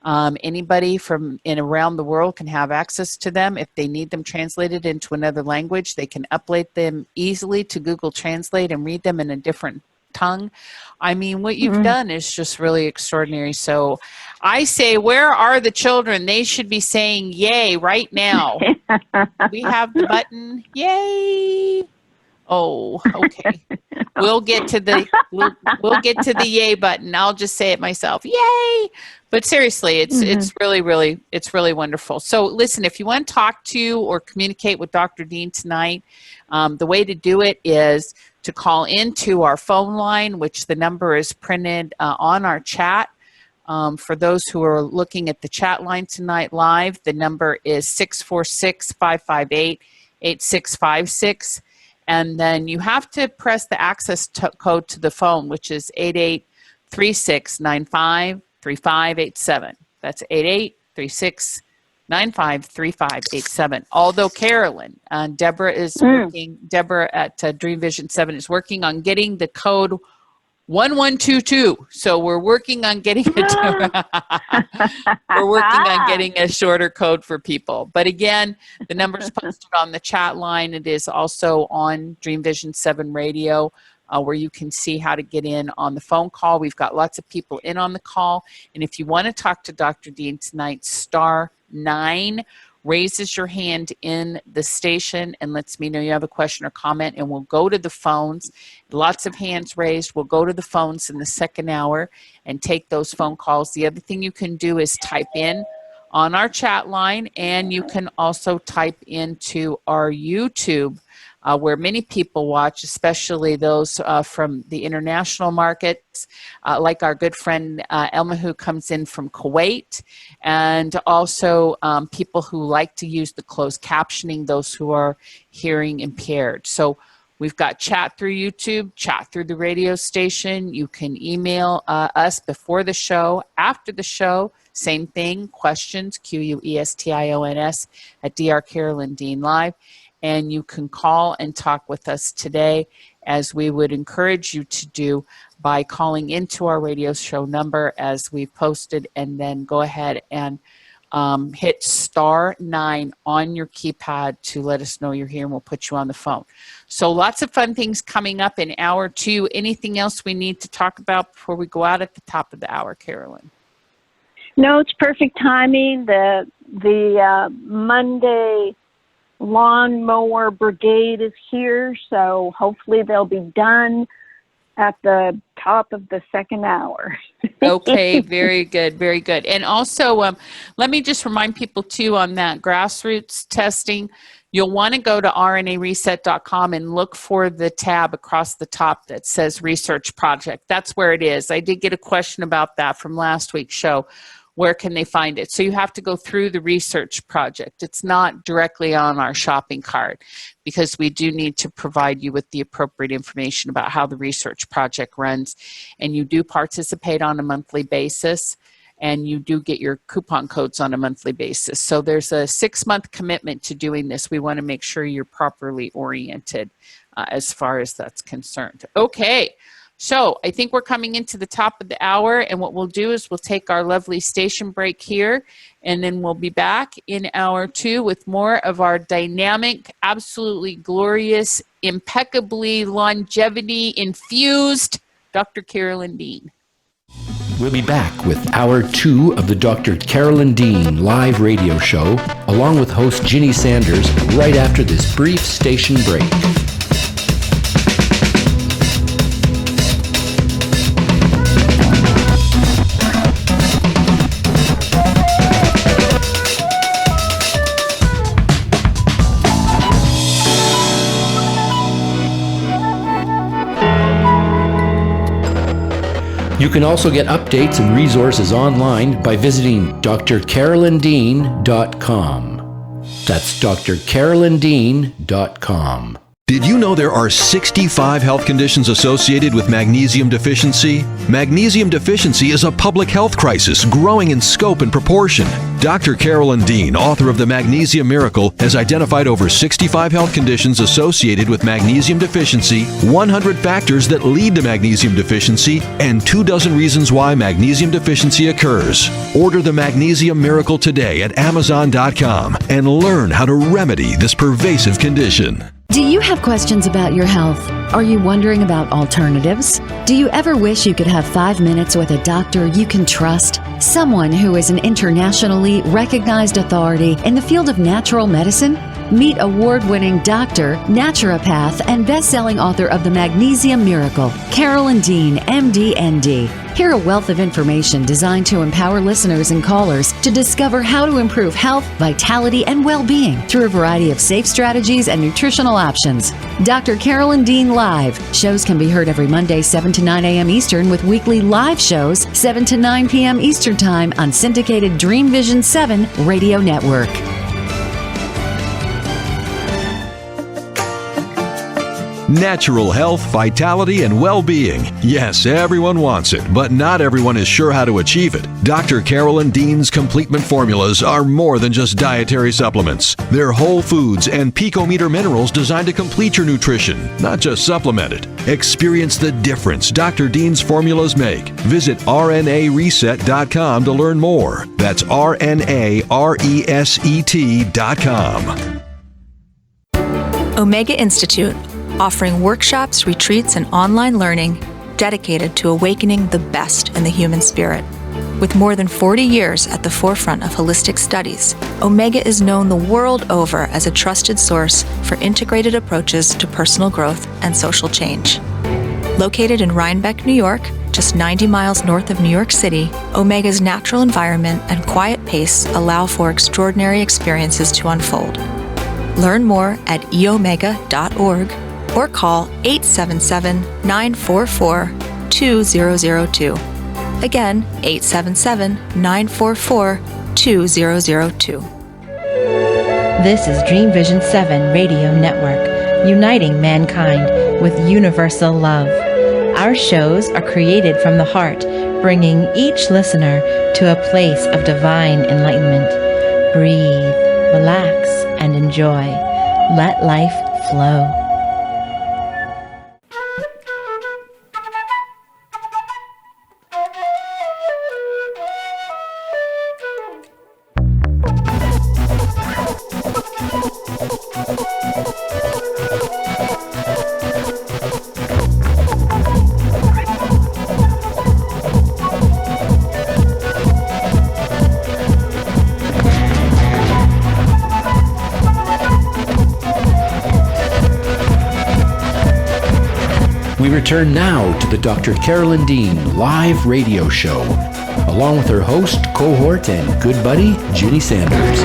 Anybody from in around the world can have access to them. If they need them translated into another language, they can upload them easily to Google Translate and read them in a different tongue. I mean, what you've done is just really extraordinary. So I say, where are the children? They should be saying yay right now. We have the button. Yay. Oh, okay. We'll get to the we'll get to the yay button. I'll just say it myself. Yay! But seriously, it's really wonderful. So listen, if you want to talk to or communicate with Dr. Dean tonight, the way to do it is to call into our phone line, which the number is printed on our chat. For those who are looking at the chat line tonight live, the number is 646-558-8656. And then you have to press the access code to the phone, which is 8836953587. That's 8836953587. Although Carolyn, Deborah is working, Deborah at Dream Vision 7 is working on getting the code 1122. So we're working on getting a shorter code for people. But again, the number's posted on the chat line. It is also on Dream Vision 7 radio, where you can see how to get in on the phone call. We've got lots of people in on the call. And if you want to talk to Dr. Dean tonight, *9 raises your hand in the station and lets me know you have a question or comment, and we'll go to the phones. Lots of hands raised. We'll go to the phones in the second hour and take those phone calls. The other thing you can do is type in on our chat line, and you can also type into our YouTube, where many people watch, especially those from the international markets, like our good friend Elma, who comes in from Kuwait, and also people who like to use the closed captioning, those who are hearing impaired. So we've got chat through YouTube, chat through the radio station. You can email us before the show, after the show, same thing, questions, questions, at Dr. Carolyn Dean Live. And you can call and talk with us today, as we would encourage you to do by calling into our radio show number as we posted, and then go ahead and hit *9 on your keypad to let us know you're here, and we'll put you on the phone. So lots of fun things coming up in hour 2. Anything else we need to talk about before we go out at the top of the hour, Carolyn? No, it's perfect timing. The Monday lawnmower brigade is here, so hopefully they'll be done at the top of the second hour. Okay, very good, very good. And also, let me just remind people too on that grassroots testing, you'll want to go to rnareset.com and look for the tab across the top that says research project. That's where it is. I did get a question about that from last week's show. Where can they find it? So you have to go through the research project. It's not directly on our shopping cart, because we do need to provide you with the appropriate information about how the research project runs. And you do participate on a monthly basis, and you do get your coupon codes on a monthly basis. So there's a 6-month commitment to doing this. We want to make sure you're properly oriented as far as that's concerned. Okay. So I think we're coming into the top of the hour, and what we'll do is we'll take our lovely station break here, and then we'll be back in hour 2 with more of our dynamic, absolutely glorious, impeccably longevity infused Dr. Carolyn Dean. We'll be back with hour 2 of the Dr. Carolyn Dean live radio show, along with host Ginny Sanders, right after this brief station break. You can also get updates and resources online by visiting drcarolyndean.com. That's drcarolyndean.com. Did you know there are 65 health conditions associated with magnesium deficiency? Magnesium deficiency is a public health crisis growing in scope and proportion. Dr. Carolyn Dean, author of The Magnesium Miracle, has identified over 65 health conditions associated with magnesium deficiency, 100 factors that lead to magnesium deficiency, and 24 reasons why magnesium deficiency occurs. Order The Magnesium Miracle today at Amazon.com and learn how to remedy this pervasive condition. Do you have questions about your health? Are you wondering about alternatives? Do you ever wish you could have 5 minutes with a doctor you can trust? Someone who is an internationally recognized authority in the field of natural medicine? Meet award-winning doctor, naturopath, and best-selling author of The Magnesium Miracle, Carolyn Dean, MD, ND. Hear a wealth of information designed to empower listeners and callers to discover how to improve health, vitality, and well-being through a variety of safe strategies and nutritional options. Dr. Carolyn Dean Live. Shows can be heard every Monday, 7 to 9 a.m. Eastern, with weekly live shows, 7 to 9 p.m. Eastern Time on syndicated Dream Vision 7 radio network. Natural health, vitality, and well-being. Yes, everyone wants it, but not everyone is sure how to achieve it. Dr. Carolyn Dean's Completement Formulas are more than just dietary supplements. They're whole foods and picometer minerals designed to complete your nutrition, not just supplement it. Experience the difference Dr. Dean's formulas make. Visit RNAreset.com to learn more. That's RNARESET.com. Omega Institute, offering workshops, retreats, and online learning dedicated to awakening the best in the human spirit. With more than 40 years at the forefront of holistic studies, Omega is known the world over as a trusted source for integrated approaches to personal growth and social change. Located in Rhinebeck, New York, just 90 miles north of New York City, Omega's natural environment and quiet pace allow for extraordinary experiences to unfold. Learn more at eomega.org or call 877-944-2002. Again, 877-944-2002. This is Dream Vision 7 Radio Network, uniting mankind with universal love. Our shows are created from the heart, bringing each listener to a place of divine enlightenment. Breathe, relax, and enjoy. Let life flow. We return now to the Dr. Carolyn Dean live radio show, along with her host, cohort, and good buddy, Ginny Sanders.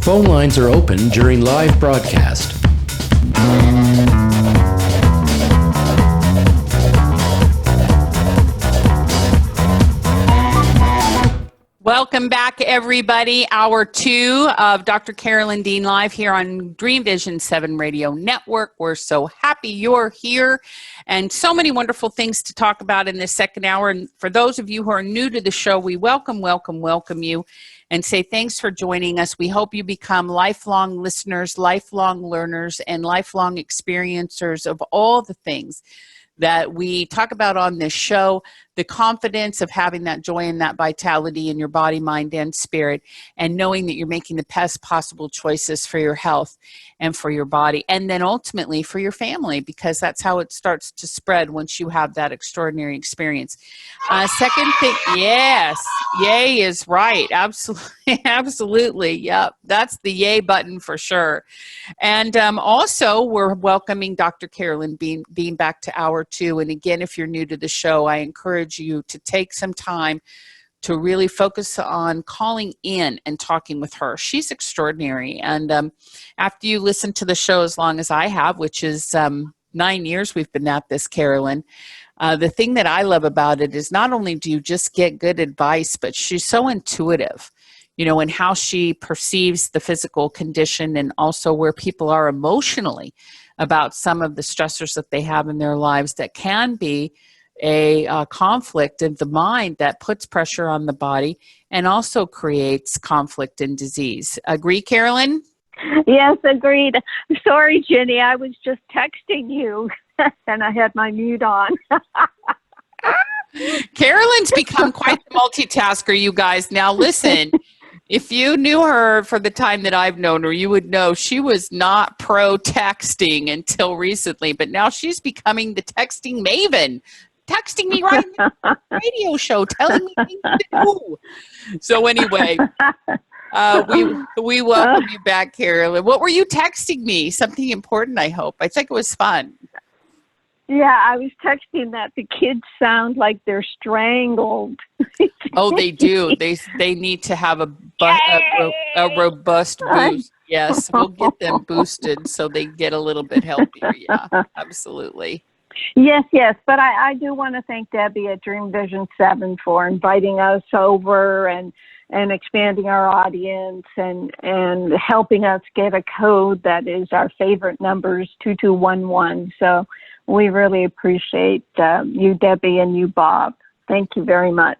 Phone lines are open during live broadcast. Welcome back, everybody. Hour 2 of Dr. Carolyn Dean Live here on Dream Vision 7 Radio Network. We're so happy you're here, and so many wonderful things to talk about in this second hour. And for those of you who are new to the show, we welcome you and say thanks for joining us. We hope you become lifelong listeners, lifelong learners, and lifelong experiencers of all the things that we talk about on this show, the confidence of having that joy and that vitality in your body, mind, and spirit, and knowing that you're making the best possible choices for your health and for your body, and then ultimately for your family, because that's how it starts to spread once you have that extraordinary experience. Second thing, yes, yay is right. Absolutely, absolutely. Yep, that's the yay button for sure. And also, we're welcoming Dr. Carolyn Bean back to hour 2. And again, if you're new to the show, I encourage you to take some time to really focus on calling in and talking with her. She's extraordinary. And after you listen to the show as long as I have, which is 9 years we've been at this, Carolyn, the thing that I love about it is not only do you just get good advice, but she's so intuitive, you know, in how she perceives the physical condition and also where people are emotionally about some of the stressors that they have in their lives that can be a conflict of the mind that puts pressure on the body and also creates conflict and disease. Agree, Carolyn? Yes, agreed. Sorry, Jenny, I was just texting you and I had my mute on. Carolyn's become quite the multitasker, you guys. Now listen, if you knew her for the time that I've known her, you would know she was not pro texting until recently, but now she's becoming the texting maven. Texting me right now on the radio show, telling me things to do. So anyway, we welcome you back, Carolyn. What were you texting me? Something important, I hope. I think it was fun. Yeah, I was texting that the kids sound like they're strangled. Oh, they do. They need to have a robust boost. Yes, we'll get them boosted so they get a little bit healthier. Yeah, absolutely. Yes, but I do want to thank Debbie at Dream Vision 7 for inviting us over and expanding our audience and helping us get a code that is our favorite numbers, 2211. So we really appreciate you, Debbie, and you, Bob. Thank you very much.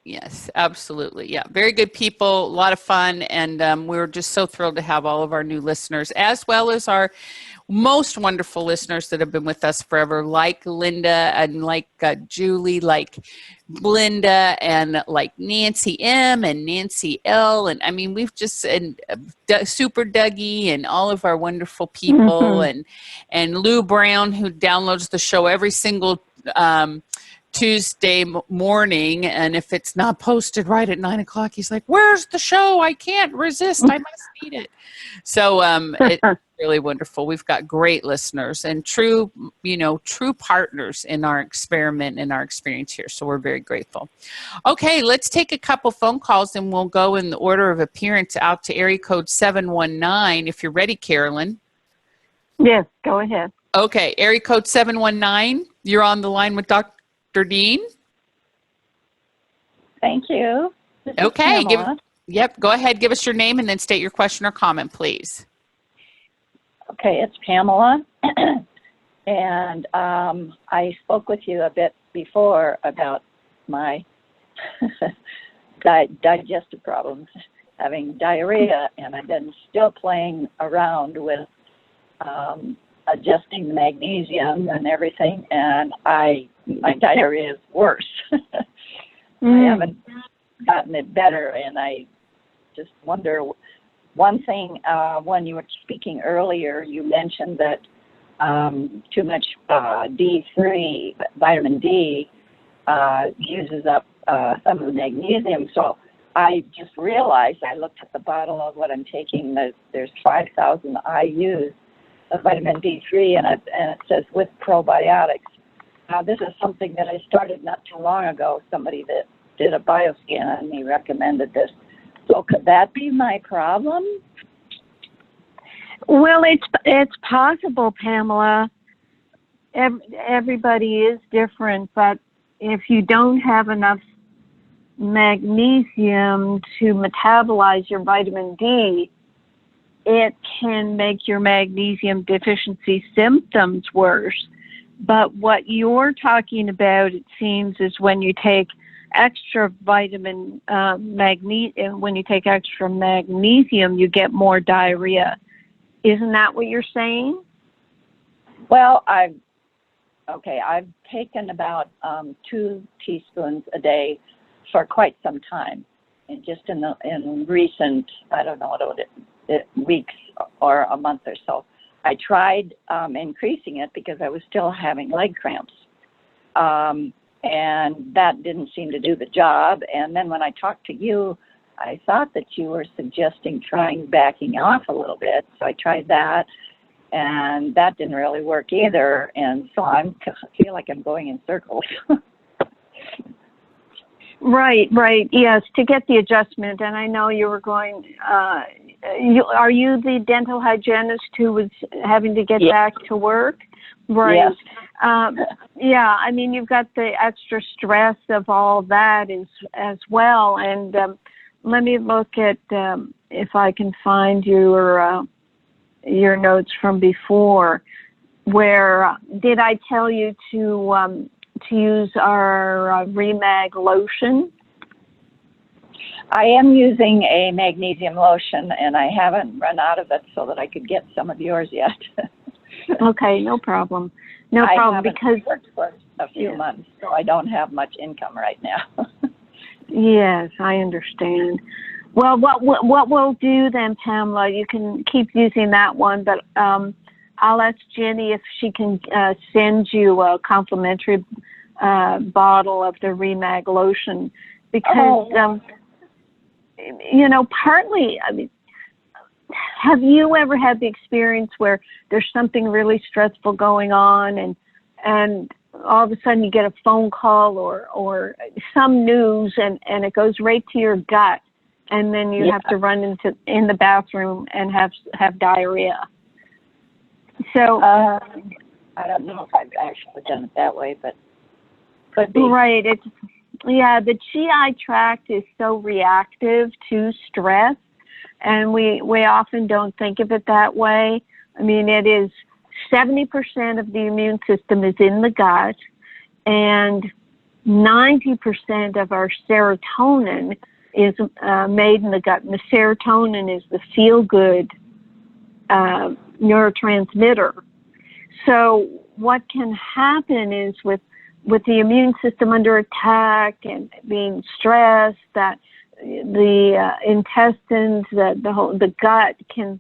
Yes, absolutely. Yeah, very good people, a lot of fun, and we're just so thrilled to have all of our new listeners, as well as our most wonderful listeners that have been with us forever, like Linda and like Julie, like Linda and like Nancy M and Nancy L. And I mean, we've just, and Super Dougie and all of our wonderful people, and Lou Brown, who downloads the show every single Tuesday morning, and if it's not posted right at 9 o'clock, he's like, "Where's the show? I can't resist. I must need it." So it's really wonderful. We've got great listeners and true partners in our experiment and our experience here. So we're very grateful. Okay, let's take a couple phone calls, and we'll go in the order of appearance out to area code 719. If you're ready, Carolyn. Yes, go ahead. Okay, area code 719. You're on the line with Dr. Dean. Thank you. Okay, go ahead. Give us your name and then state your question or comment, please. Okay, it's Pamela. And I spoke with you a bit before about my digestive problems, having diarrhea, and I've been still playing around with adjusting the magnesium and everything, and my diarrhea is worse. I haven't gotten it better, and I just wonder, one thing, when you were speaking earlier, you mentioned that too much D3, vitamin D, uses up some of the magnesium. So I just realized, I looked at the bottle of what I'm taking, that there's 5,000 IUs of vitamin D3, and it says with probiotics. This is something that I started not too long ago. Somebody that did a bioscan on me recommended this. So could that be my problem? Well, it's possible, Pamela. Everybody is different, but if you don't have enough magnesium to metabolize your vitamin D, it can make your magnesium deficiency symptoms worse. But what you're talking about, it seems, is when you take extra when you take extra magnesium, you get more diarrhea. Isn't that what you're saying? Well, I've taken about 2 teaspoons a day for quite some time, and just in recent, I don't know what weeks or a month or so, I tried increasing it because I was still having leg cramps, and that didn't seem to do the job. And then when I talked to you, I thought that you were suggesting trying backing off a little bit, so I tried that. And that didn't really work either, and so I feel like I'm going in circles. Right. Yes, to get the adjustment. And I know you were going. Are you the dental hygienist who was having to get back to work? Right. Yes. Yeah. I mean, you've got the extra stress of all that as well. And let me look at if I can find your notes from before. Where did I tell you to use our Remag lotion? I am using a magnesium lotion, and I haven't run out of it so that I could get some of yours yet. Okay, no problem. No problem, because worked for a few months, so I don't have much income right now. Yes, I understand. Well, what we'll do then, Pamela, you can keep using that one, but I'll ask Jenny if she can send you a complimentary bottle of the Remag lotion, because partly, I mean, have you ever had the experience where there's something really stressful going on, and all of a sudden you get a phone call or some news, and it goes right to your gut, and then you have to run in the bathroom and have diarrhea? So I don't know if I've actually done it that way, but could be. Right. The GI tract is so reactive to stress, and we often don't think of it that way. I mean, it is 70% of the immune system is in the gut, and 90% of our serotonin is made in the gut. And the serotonin is the feel-good neurotransmitter. So what can happen is with the immune system under attack and being stressed, that the intestines, the gut can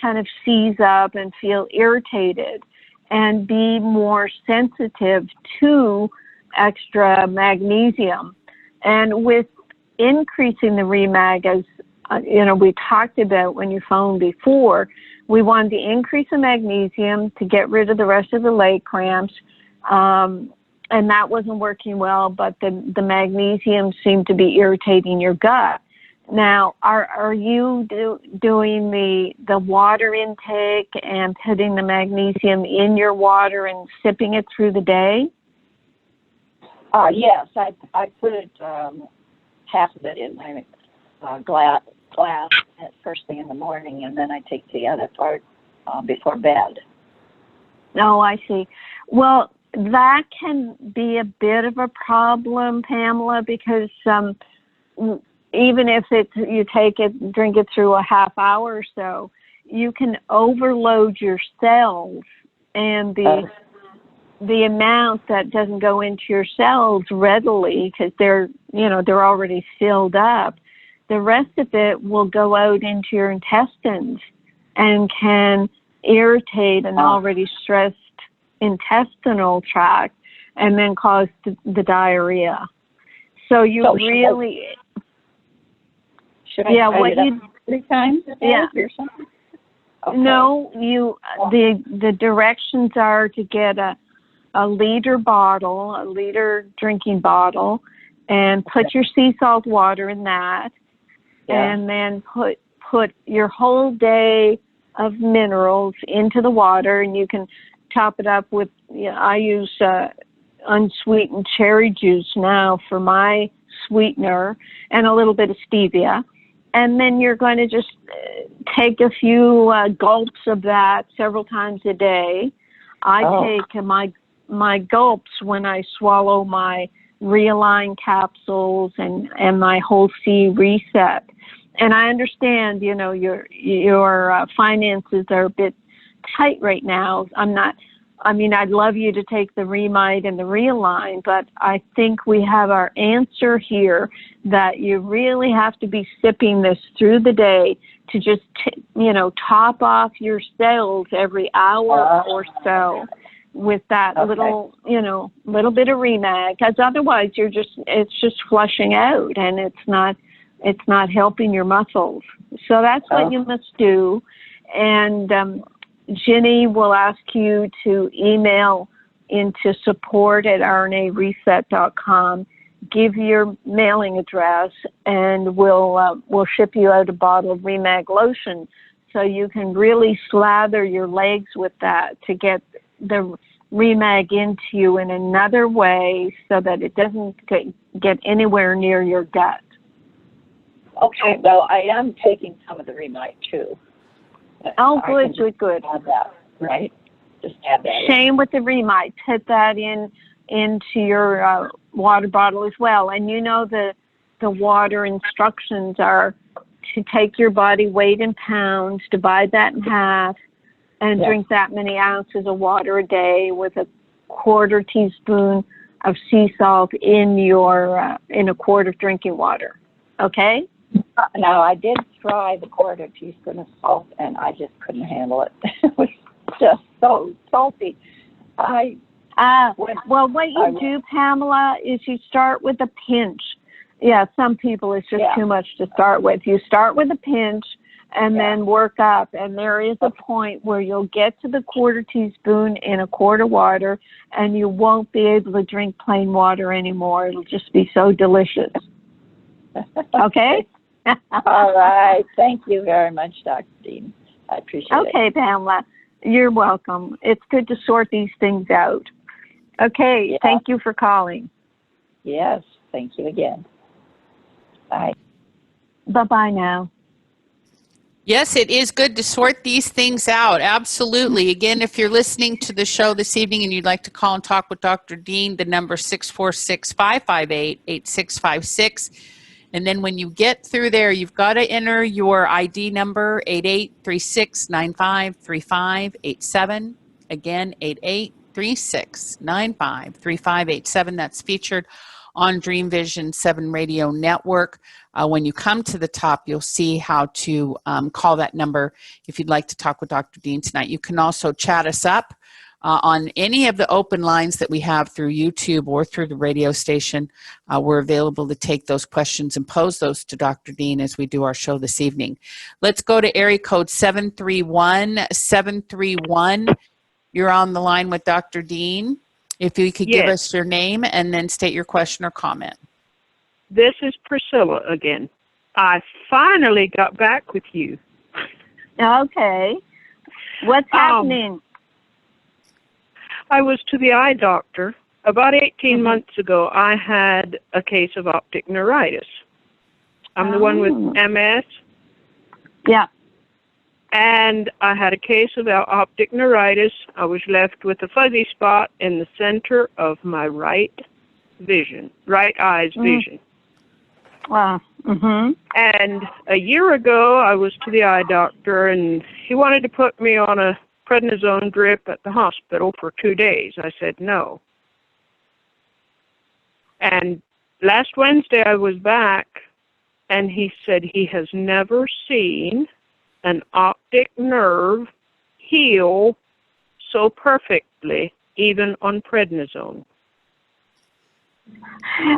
kind of seize up and feel irritated and be more sensitive to extra magnesium. And with increasing the Remag, as we talked about when you phoned before, we wanted to increase the magnesium to get rid of the rest of the leg cramps. And that wasn't working well, but the magnesium seemed to be irritating your gut. Now, are you doing the water intake and putting the magnesium in your water and sipping it through the day? Yes, I put it half of it in my glass at first thing in the morning, and then I take the other part before bed. Oh, I see. Well, that can be a bit of a problem, Pamela, because even if you drink it through a half hour or so, you can overload your cells, and the amount that doesn't go into your cells readily, because they're already filled up, the rest of it will go out into your intestines and can irritate an already stressed intestinal tract and then cause the diarrhea. So really... Should I try it up 3 times a day or something? Okay. No, the directions are to get a liter drinking bottle, and put your sea salt water in that, and then put your whole day of minerals into the water, and you can top it up with, I use unsweetened cherry juice now for my sweetener and a little bit of stevia. And then you're going to just take a few gulps of that several times a day. I take my gulps when I swallow my Realign capsules and my Whole C Reset. And I understand, you know, your finances are a bit tight right now. I'd love you to take the Remite and the Realign, but I think we have our answer here that you really have to be sipping this through the day to just, top off your cells every hour or so with that little bit of Remag, because otherwise it's just flushing out and it's not helping your muscles. So that's what you must do. And Ginny will ask you to email into support@rnareset.com, give your mailing address, and we'll ship you out a bottle of Remag lotion so you can really slather your legs with that to get the Remag into you in another way so that it doesn't get anywhere near your gut. Okay, well, I am taking some of the Remite too. Oh, good. Add that, right? Just add that. Same with the Remite. Put that into your water bottle as well. And you know the water instructions are to take your body weight in pounds, divide that in half, and drink that many ounces of water a day with a quarter teaspoon of sea salt in a quart of drinking water. Okay? Now, I did try the quarter teaspoon of salt, and I just couldn't handle it. It was just so salty. Well, what you do, Pamela, is you start with a pinch. Yeah, some people it's just too much to start with. You start with a pinch and then work up. And there is a point where you'll get to the quarter teaspoon in a quart of water, and you won't be able to drink plain water anymore. It'll just be so delicious. Okay? All right. Thank you very much, Dr. Dean. I appreciate it. Okay, Pamela. You're welcome. It's good to sort these things out. Okay. Yeah. Thank you for calling. Yes. Thank you again. Bye. Bye-bye now. Yes, it is good to sort these things out. Absolutely. Again, if you're listening to the show this evening and you'd like to call and talk with Dr. Dean, the number is 646-558-8656. And then when you get through there, you've got to enter your ID number, 8836953587. Again, 8836953587. That's featured on Dream Vision 7 Radio Network. When you come to the top, you'll see how to call that number if you'd like to talk with Dr. Dean tonight. You can also chat us up on any of the open lines that we have through YouTube or through the radio station. We're available to take those questions and pose those to Dr. Dean as we do our show this evening. Let's go to area code 731-731. You're on the line with Dr. Dean. If you could give us your name and then state your question or comment. This is Priscilla again. I finally got back with you. Okay. What's happening? I was to the eye doctor. About 18 months ago, I had a case of optic neuritis. I'm the one with MS. Yeah. And I had a case of optic neuritis. I was left with a fuzzy spot in the center of my right eye's vision. And a year ago, I was to the eye doctor, and he wanted to put me on a prednisone drip at the hospital for 2 days. I said no. And last Wednesday, I was back, and he said he has never seen an optic nerve heal so perfectly, even on prednisone.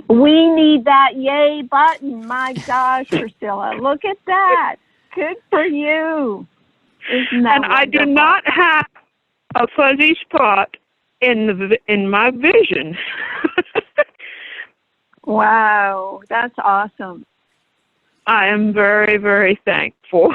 We need that yay button. My gosh, Priscilla, look at that. Good for you. Isn't that wonderful? I do not have a fuzzy spot in my vision. Wow, that's awesome. I am very, very thankful.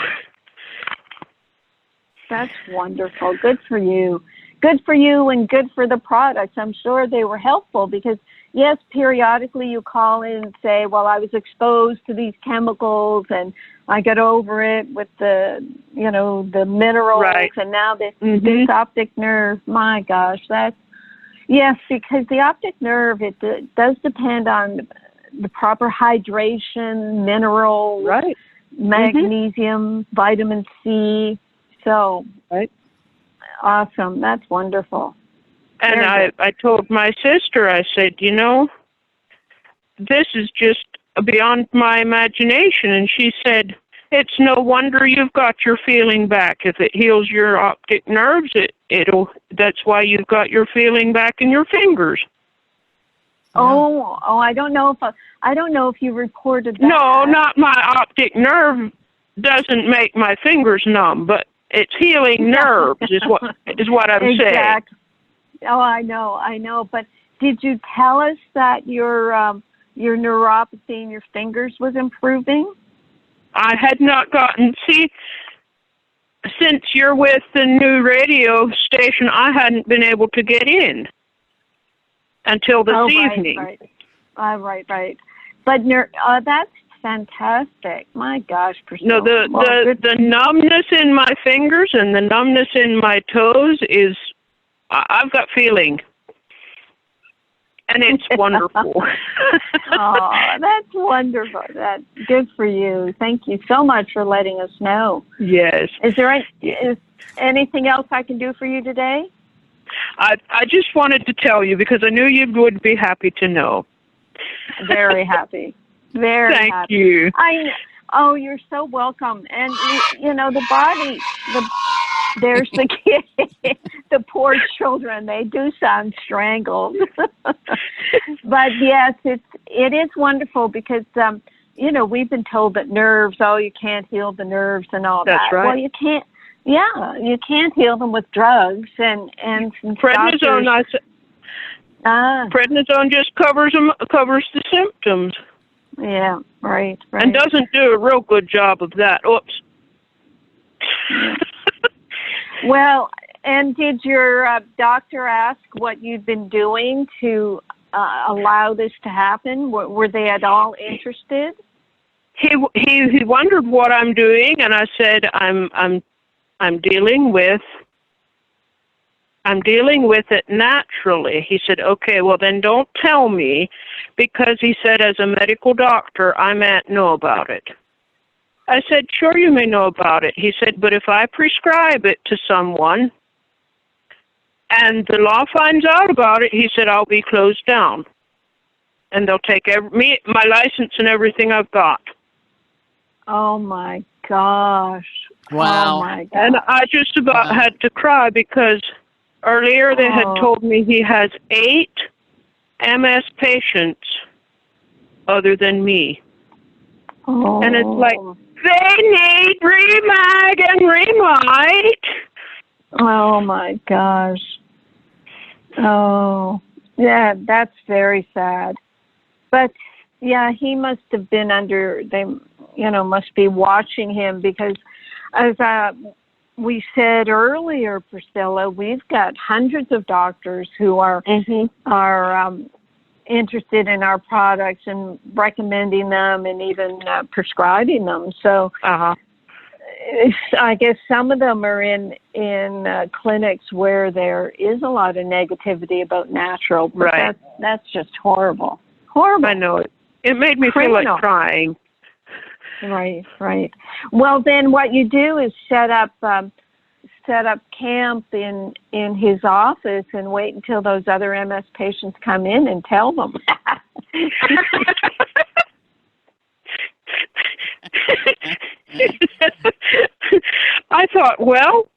That's wonderful. Good for you. Good for you and good for the products. I'm sure they were helpful because, yes, periodically you call in and say, well, I was exposed to these chemicals and I got over it with the minerals, Right. and now this optic nerve, my gosh, yes, because the optic nerve, it does depend on the proper hydration, minerals, Right. magnesium, vitamin C. So, Right. awesome. That's wonderful. And I told my sister, I said, this is just beyond my imagination. And she said, it's no wonder you've got your feeling back. If it heals your optic nerves, that's why you've got your feeling back in your fingers. Oh, I don't know if you reported that. No, not my optic nerve doesn't make my fingers numb, but it's healing nerves is what I'm saying. Oh, I know. But did you tell us that your neuropathy in your fingers was improving? I had not see, since you're with the new radio station, I hadn't been able to get in until this evening. Right. But that's fantastic. My gosh, Priscilla. No, the numbness in my fingers and the numbness in my toes is, I've got feeling. And it's wonderful. Oh, that's wonderful. That's good for you. Thank you so much for letting us know. Yes. Is there anything else I can do for you today? I just wanted to tell you because I knew you would be happy to know. Very happy. Very happy. Thank you. Oh, you're so welcome. And, the body, there's the kids, the poor children, they do sound strangled. But yes, it is wonderful because, we've been told that nerves, you can't heal the nerves and all that. That's right. Well, you can't heal them with drugs and some prednisone. Prednisone just covers the symptoms. Yeah, right. And doesn't do a real good job of that. Oops. Yeah. Well, and did your doctor ask what you'd been doing to allow this to happen? Were they at all interested? He wondered what I'm doing, and I said I'm dealing with it naturally. He said, okay, well then don't tell me, because he said as a medical doctor I might know about it. I said, sure, you may know about it. He said, but if I prescribe it to someone and the law finds out about it, he said, I'll be closed down. And they'll take my license and everything I've got. Oh, my gosh. Wow. Oh, my gosh. And I just about had to cry because earlier they had told me he has 8 MS patients other than me. Oh. And it's like, they need Remag and Remite. Oh, my gosh. Oh, yeah, that's very sad. But, yeah, he must have been must be watching him because, as we said earlier, Priscilla, we've got hundreds of doctors who are interested in our products and recommending them and even prescribing them. So I guess some of them are in clinics where there is a lot of negativity about natural. But right. That's just horrible. Horrible. I know it. It made me feel like crying. Right. Well, then what you do is set up camp in his office and wait until those other MS patients come in and tell them. I thought, well,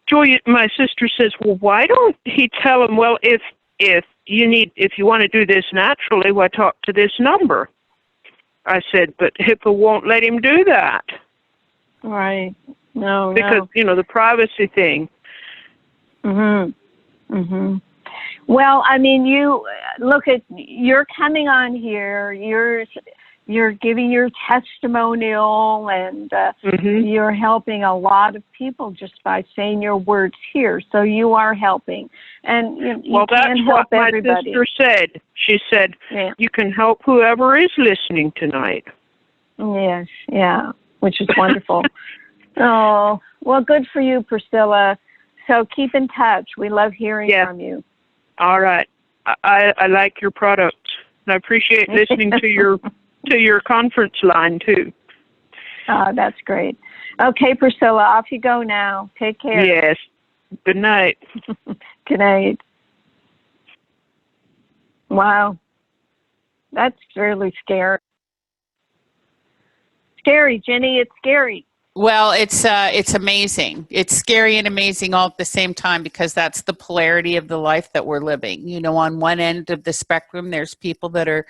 Joy, my sister says, well, why don't he tell him, well, if you want to do this naturally, why talk to this number? I said, but HIPAA won't let him do that. Right. No. Because, the privacy thing. Well, I mean, you're coming on here. you're giving your testimonial, and you're helping a lot of people just by saying your words here. So you are helping, and you can help everybody. Well, that's what my sister said. She said, you can help whoever is listening tonight. Yes, yeah, which is wonderful. Oh, well, good for you, Priscilla. So keep in touch. We love hearing from you. All right. I like your products. And I appreciate listening to your conference line, too. That's great. Okay, Priscilla, off you go now. Take care. Yes. Good night. Good night. Wow. That's really scary. Scary, Jenny. It's scary. Well, it's amazing. It's scary and amazing all at the same time, because that's the polarity of the life that we're living. You know, on one end of the spectrum, there's people that are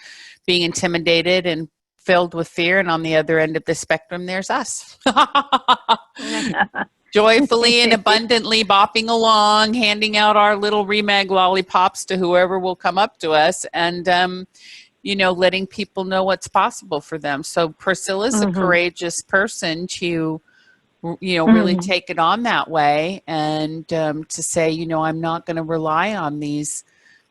being intimidated and filled with fear, and on the other end of the spectrum, there's us. Joyfully and abundantly bopping along, handing out our little Remag lollipops to whoever will come up to us, and you know, letting people know what's possible for them. So Priscilla's a courageous person to, you know, really take it on that way, and to say, you know, I'm not going to rely on these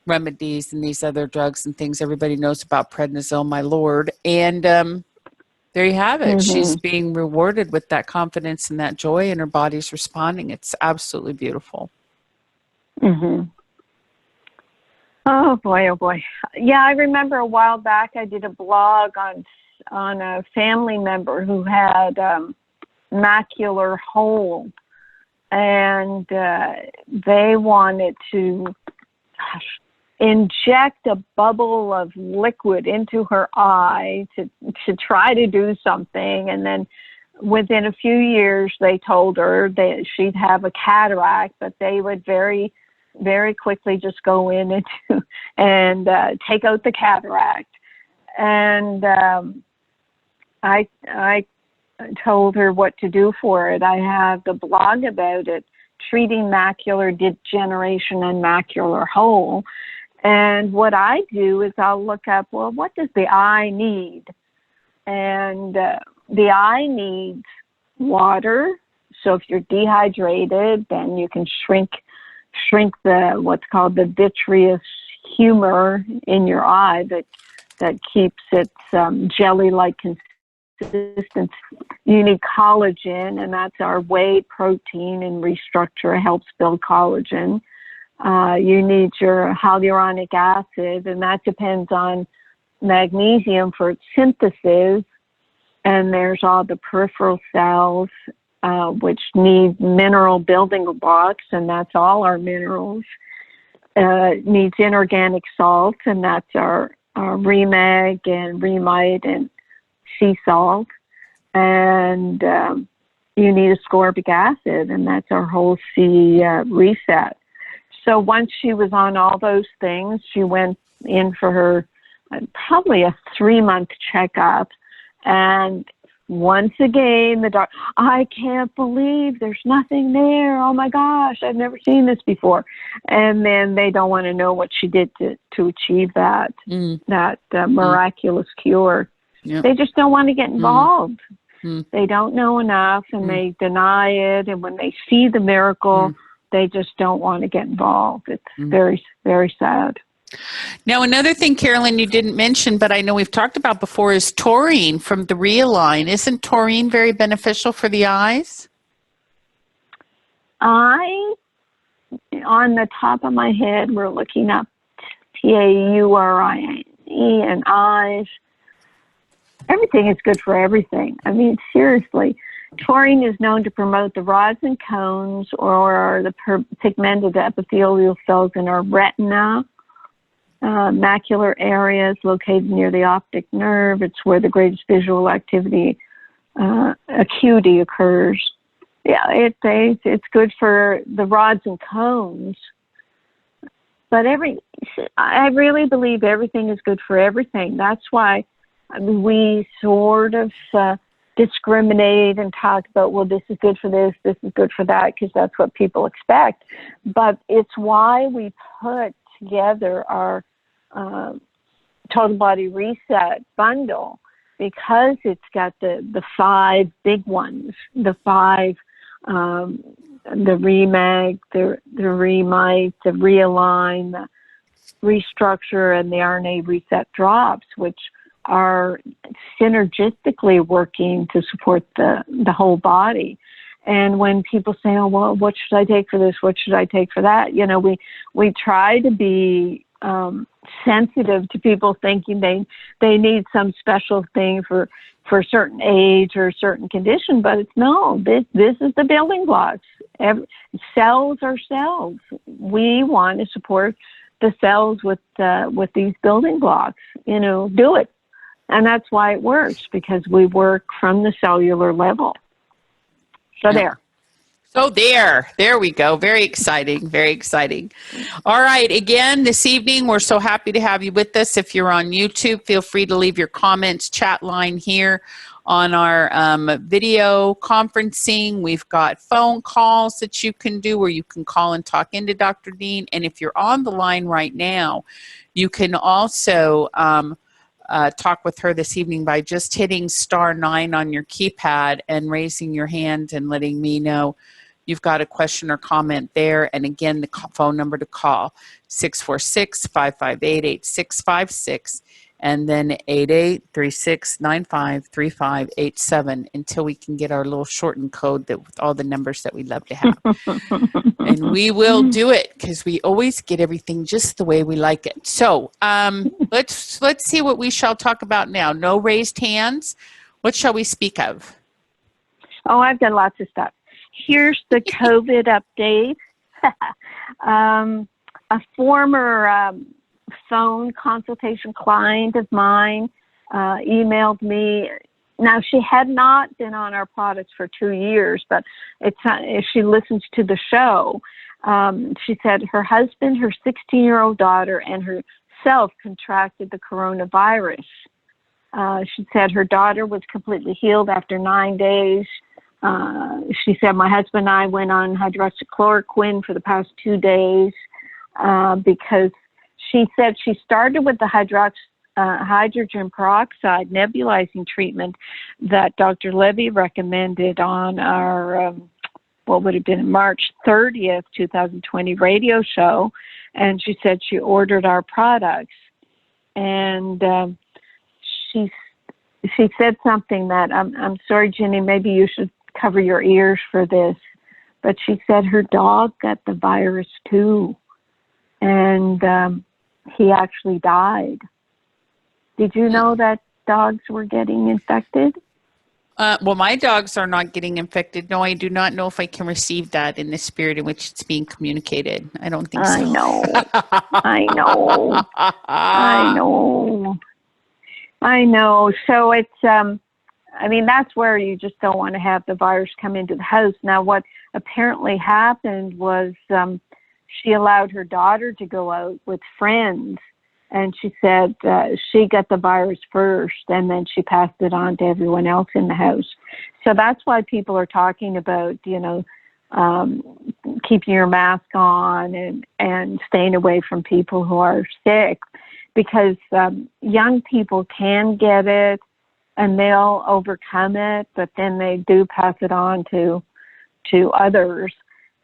remedies and these other drugs and things everybody knows about, prednisone, my lord. And there you have it. She's being rewarded with that confidence and that joy, and her body's responding. It's absolutely beautiful. Oh boy, oh boy. Yeah, I remember a while back I did a blog on a family member who had macular hole, and they wanted to inject a bubble of liquid into her eye to try to do something, and then within a few years they told her that she'd have a cataract, but they would very quickly just go in and take out the cataract. And I told her what to do for it. I have the blog about it, Treating Macular Degeneration and Macular Hole. And what I do is I'll look up, well, what does the eye need? And the eye needs water. So if you're dehydrated, then you can shrink the what's called the vitreous humor in your eye that keeps its jelly-like consistency. You need collagen, and that's our whey protein, and restructure helps build collagen. You need your hyaluronic acid, and that depends on magnesium for its synthesis. And there's all the peripheral cells, which need mineral building blocks, and that's all our minerals. Needs inorganic salts, and that's our Remag and Remite and sea salt. And you need ascorbic acid, and that's our whole C reset. So once she was on all those things, she went in for her probably a 3-month checkup, and once again, the doctor, I can't believe there's nothing there. Oh my gosh, I've never seen this before. And then they don't want to know what she did to achieve that miraculous cure. Yep. They just don't want to get involved. They don't know enough, and they deny it. And when they see the miracle, they just don't want to get involved. It's very, very sad. Now, another thing, Carolyn, you didn't mention, but I know we've talked about before, is taurine from the Realign. Isn't taurine very beneficial for the eyes? On the top of my head, we're looking up taurine and eyes. Everything is good for everything. I mean, seriously. Taurine is known to promote the rods and cones, or the pigmented epithelial cells in our retina. Macular areas located near the optic nerve. It's where the greatest visual activity, acuity occurs. Yeah, it's good for the rods and cones. But I really believe everything is good for everything. That's why we sort of discriminate and talk about, well, this is good for this is good for that, because that's what people expect. But it's why we put together our Total Body Reset bundle, because it's got the 5 big ones, the 5, the Remag, the Remite, the Realign, the Restructure, and the RNA Reset drops, which are synergistically working to support the whole body. And when people say, oh, well, what should I take for this? What should I take for that? You know, we try to be sensitive to people thinking they need some special thing for a certain age or a certain condition, but it's no, this is the building blocks. Cells are cells. We want to support the cells with these building blocks, you know, do it. And that's why it works, because we work from the cellular level. So there we go. Very exciting, very exciting. All right, again, this evening, we're so happy to have you with us. If you're on YouTube, feel free to leave your comments, chat line here on our video conferencing. We've got phone calls that you can do where you can call and talk into Dr. Dean. And if you're on the line right now, you can also talk with her this evening by just hitting *9 on your keypad and raising your hand and letting me know you've got a question or comment there. And again, the phone number to call, 646-558-8656, and then 8836953587, until we can get our little shortened code with all the numbers that we love to have. And we will do it, because we always get everything just the way we like it. So let's see what we shall talk about now. No raised hands. What shall we speak of? Oh, I've done lots of stuff. Here's the COVID update. A former phone consultation client of mine emailed me. Now, she had not been on our products for 2 years, but she listens to the show. She said her husband, her 16-year-old daughter, and herself contracted the coronavirus. She said her daughter was completely healed after 9 days. She said, my husband and I went on hydroxychloroquine for the past 2 days because she said she started with the hydrogen peroxide nebulizing treatment that Dr. Levy recommended on our, what would have been March 30th, 2020 radio show. And she said she ordered our products. And she said something that, I'm sorry, Jenny, maybe you should cover your ears for this, but she said her dog got the virus too, and he actually died. Did you know that dogs were getting infected? Well, my dogs are not getting infected. No, I do not know if I can receive that in the spirit in which it's being communicated. I don't think so. I know. So it's, I mean, that's where you just don't want to have the virus come into the house. Now, what apparently happened was she allowed her daughter to go out with friends, and she said she got the virus first, and then she passed it on to everyone else in the house. So that's why people are talking about, you know, keeping your mask on and staying away from people who are sick, because young people can get it and they'll overcome it, but then they do pass it on to others.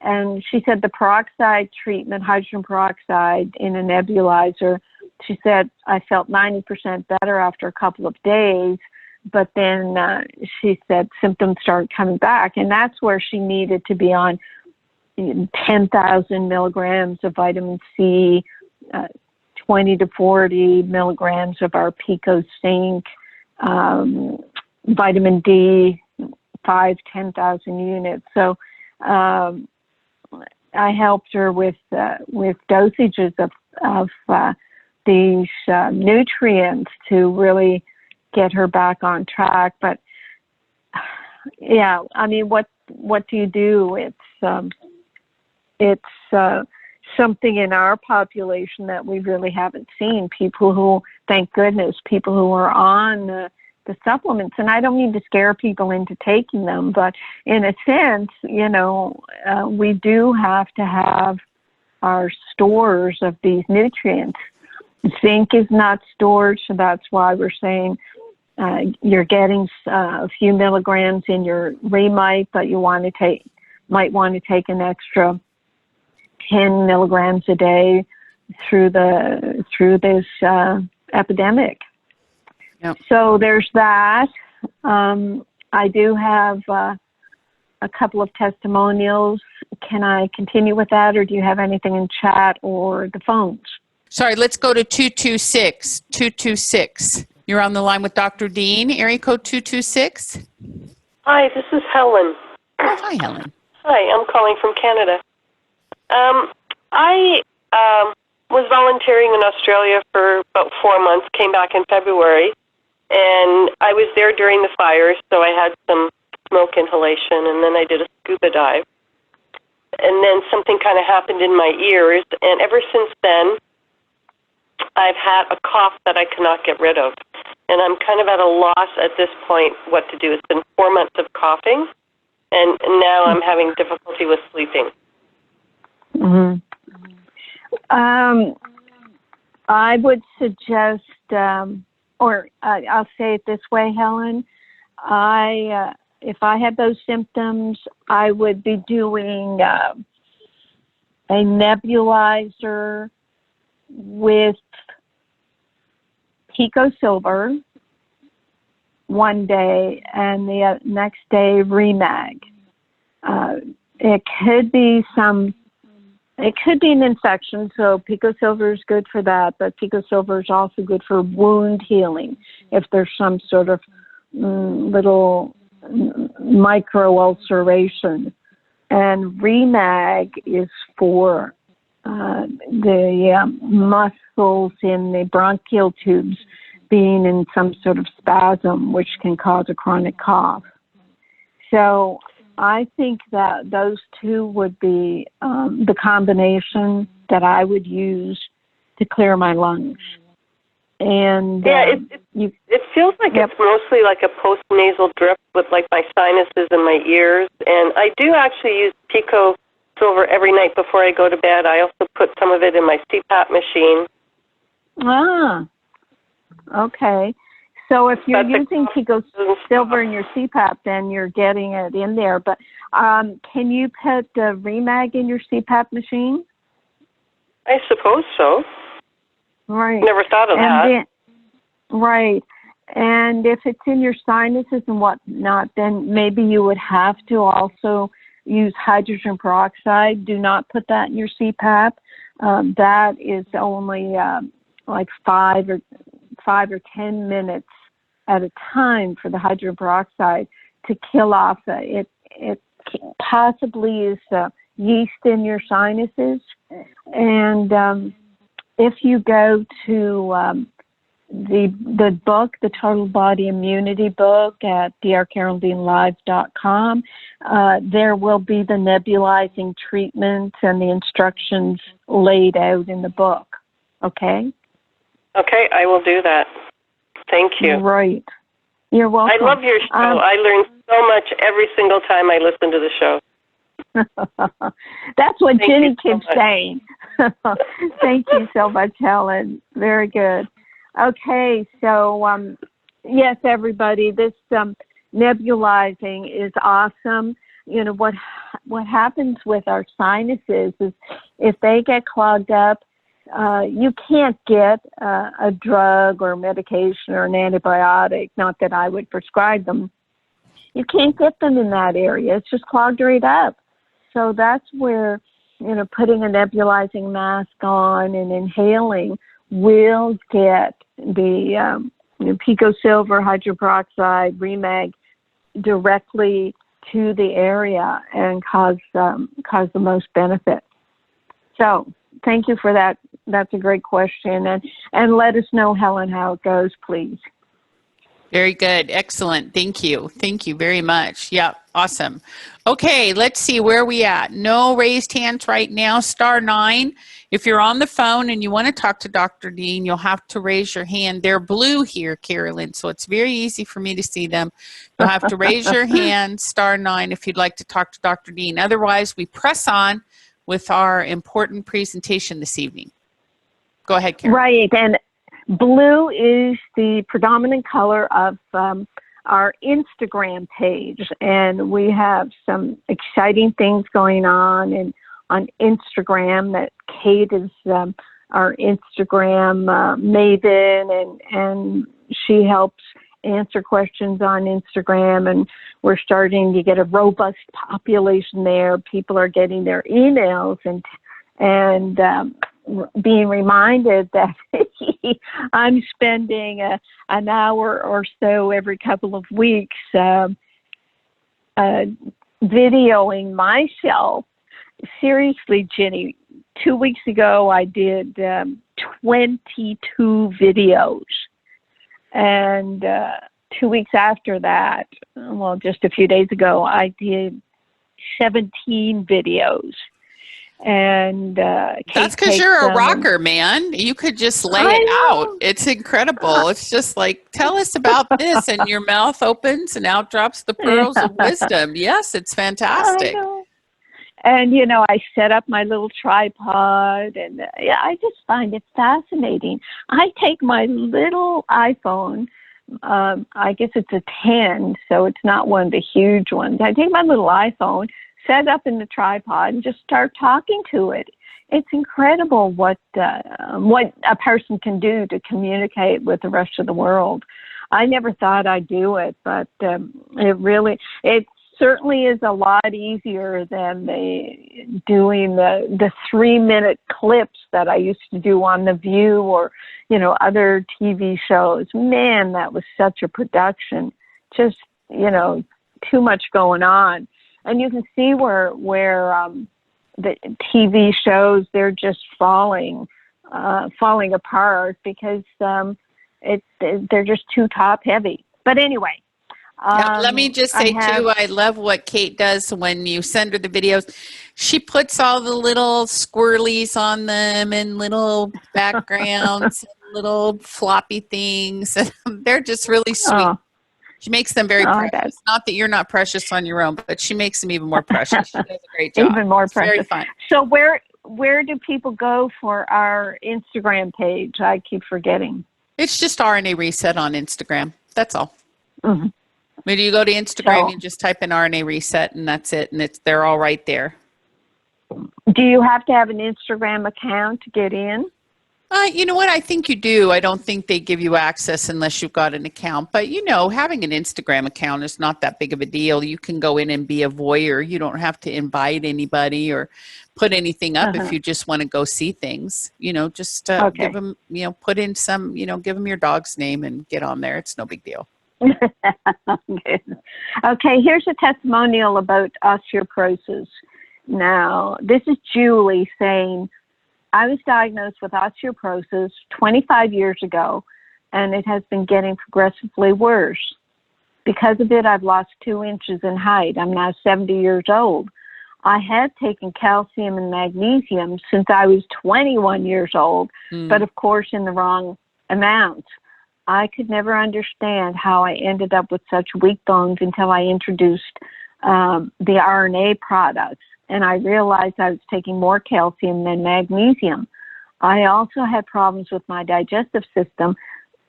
And she said the peroxide treatment, hydrogen peroxide in a nebulizer, she said, I felt 90% better after a couple of days, but then she said symptoms started coming back, and that's where she needed to be on 10,000 milligrams of vitamin C, 20 to 40 milligrams of our Pico Zinc, vitamin D, 10,000 units. So I helped her with dosages of these nutrients to really get her back on track. But yeah, I mean, what do you do? It's something in our population that we really haven't seen. People who, thank goodness, people who are on the supplements. And I don't mean to scare people into taking them, but in a sense, you know, we do have to have our stores of these nutrients. Zinc is not stored, so that's why we're saying you're getting a few milligrams in your remite, but you might want to take an extra 10 milligrams a day through this epidemic. Yep. So there's that. I do have a couple of testimonials. Can I continue with that, or do you have anything in chat or the phones? Sorry, let's go to 226. 226. You're on the line with Dr. Dean, area code 226. Hi, this is Helen. Oh, hi, Helen. Hi, I'm calling from Canada. I was volunteering in Australia for about 4 months, came back in February, and I was there during the fires, so I had some smoke inhalation, and then I did a scuba dive. And then something kind of happened in my ears, and ever since then, I've had a cough that I cannot get rid of. And I'm kind of at a loss at this point what to do. It's been 4 months of coughing, and now I'm having difficulty with sleeping. Mm-hmm. I would suggest, I'll say it this way, Helen. If I had those symptoms, I would be doing a nebulizer with Pico Silver one day, and the next day Remag. It could be an infection, so Pico Silver is good for that, but Pico Silver is also good for wound healing if there's some sort of little micro ulceration. And Remag is for the muscles in the bronchial tubes being in some sort of spasm, which can cause a chronic cough. So I think that those two would be the combination that I would use to clear my lungs. And it feels like it's mostly like a post-nasal drip with like my sinuses and my ears. And I do actually use Pico Silver every night before I go to bed. I also put some of it in my CPAP machine. Ah, okay. So if you're using Pico Silver in your CPAP, then you're getting it in there. But can you put the Remag in your CPAP machine? I suppose so. Right. Never thought of that. Right. And if it's in your sinuses and whatnot, then maybe you would have to also use hydrogen peroxide. Do not put that in your CPAP. That is only like 5 or 10 minutes at a time for the hydrogen peroxide to kill off. It possibly is yeast in your sinuses. And if you go to the book, the Total Body Immunity book at drcarolynlive.com, there will be the nebulizing treatments and the instructions laid out in the book. Okay? Okay, I will do that. Thank you. Right. You're welcome. I love your show. I learn so much every single time I listen to the show. That's what Thank Jenny you so keeps much. saying. Thank you so much, Helen. Very good. Okay, so yes, everybody, this nebulizing is awesome. You know, what happens with our sinuses is if they get clogged up, you can't get a drug or medication or an antibiotic, not that I would prescribe them. You can't get them in that area. It's just clogged right up. So that's where, you know, putting a nebulizing mask on and inhaling will get the Pico Silver, hydrogen peroxide, Remag directly to the area and cause the most benefit. So thank you for that. That's a great question. And let us know, Helen, how it goes, please. Very good. Excellent. Thank you. Thank you very much. Yeah, awesome. Okay, let's see where are we at. No raised hands right now. *9. If you're on the phone and you want to talk to Dr. Dean, you'll have to raise your hand. They're blue here, Carolyn, so it's very easy for me to see them. You'll have to raise your hand, *9, if you'd like to talk to Dr. Dean. Otherwise, we press on with our important presentation this evening. Go ahead, Carolyn. Right, Blue is the predominant color of our Instagram page, and we have some exciting things going on on Instagram. That Kate is our Instagram maven, and she helps answer questions on Instagram, and we're starting to get a robust population there. People are getting their emails and being reminded that I'm spending an hour or so every couple of weeks videoing myself. Seriously, Jenny, 2 weeks ago I did 22 videos. And 2 weeks after that, well, just a few days ago, I did 17 videos. And that's because you're a rocker, man. You could just lay it out. It's incredible. It's just like, tell us about this, and your mouth opens and out drops the pearls of wisdom. Yes, it's fantastic. I know. And, I set up my little tripod, and I just find it fascinating. I take my little iPhone, I guess it's a 10, so it's not one of the huge ones. I take my little iPhone, set up in the tripod, and just start talking to it. It's incredible what a person can do to communicate with the rest of the world. I never thought I'd do it, but it certainly is a lot easier than doing the 3-minute clips that I used to do on The View or, other TV shows. Man, that was such a production. Just, too much going on. And you can see where the TV shows, they're just falling apart because they're just too top heavy. But anyway. Let me just say, too, I love what Kate does when you send her the videos. She puts all the little squirrelies on them and little backgrounds and little floppy things. They're just really sweet. Oh. She makes them very precious. Not that you're not precious on your own, but she makes them even more precious. She does a great job. Even more precious. Very fun. So where do people go for our Instagram page? I keep forgetting. It's just RNA Reset on Instagram. That's all. Mm-hmm. When you go to Instagram, you just type in RNA Reset, and that's it, and they're all right there. Do you have to have an Instagram account to get in? You know what? I think you do. I don't think they give you access unless you've got an account. But, having an Instagram account is not that big of a deal. You can go in and be a voyeur. You don't have to invite anybody or put anything up if you just want to go see things. Just give them, put in some, give them your dog's name and get on there. It's no big deal. Okay, here's a testimonial about osteoporosis. Now, this is Julie saying, I was diagnosed with osteoporosis 25 years ago, and it has been getting progressively worse. Because of it, I've lost 2 inches in height. I'm now 70 years old. I had taken calcium and magnesium since I was 21 years old, but of course in the wrong amounts. I could never understand how I ended up with such weak bones until I introduced the RNA products, and I realized I was taking more calcium than magnesium. I also had problems with my digestive system,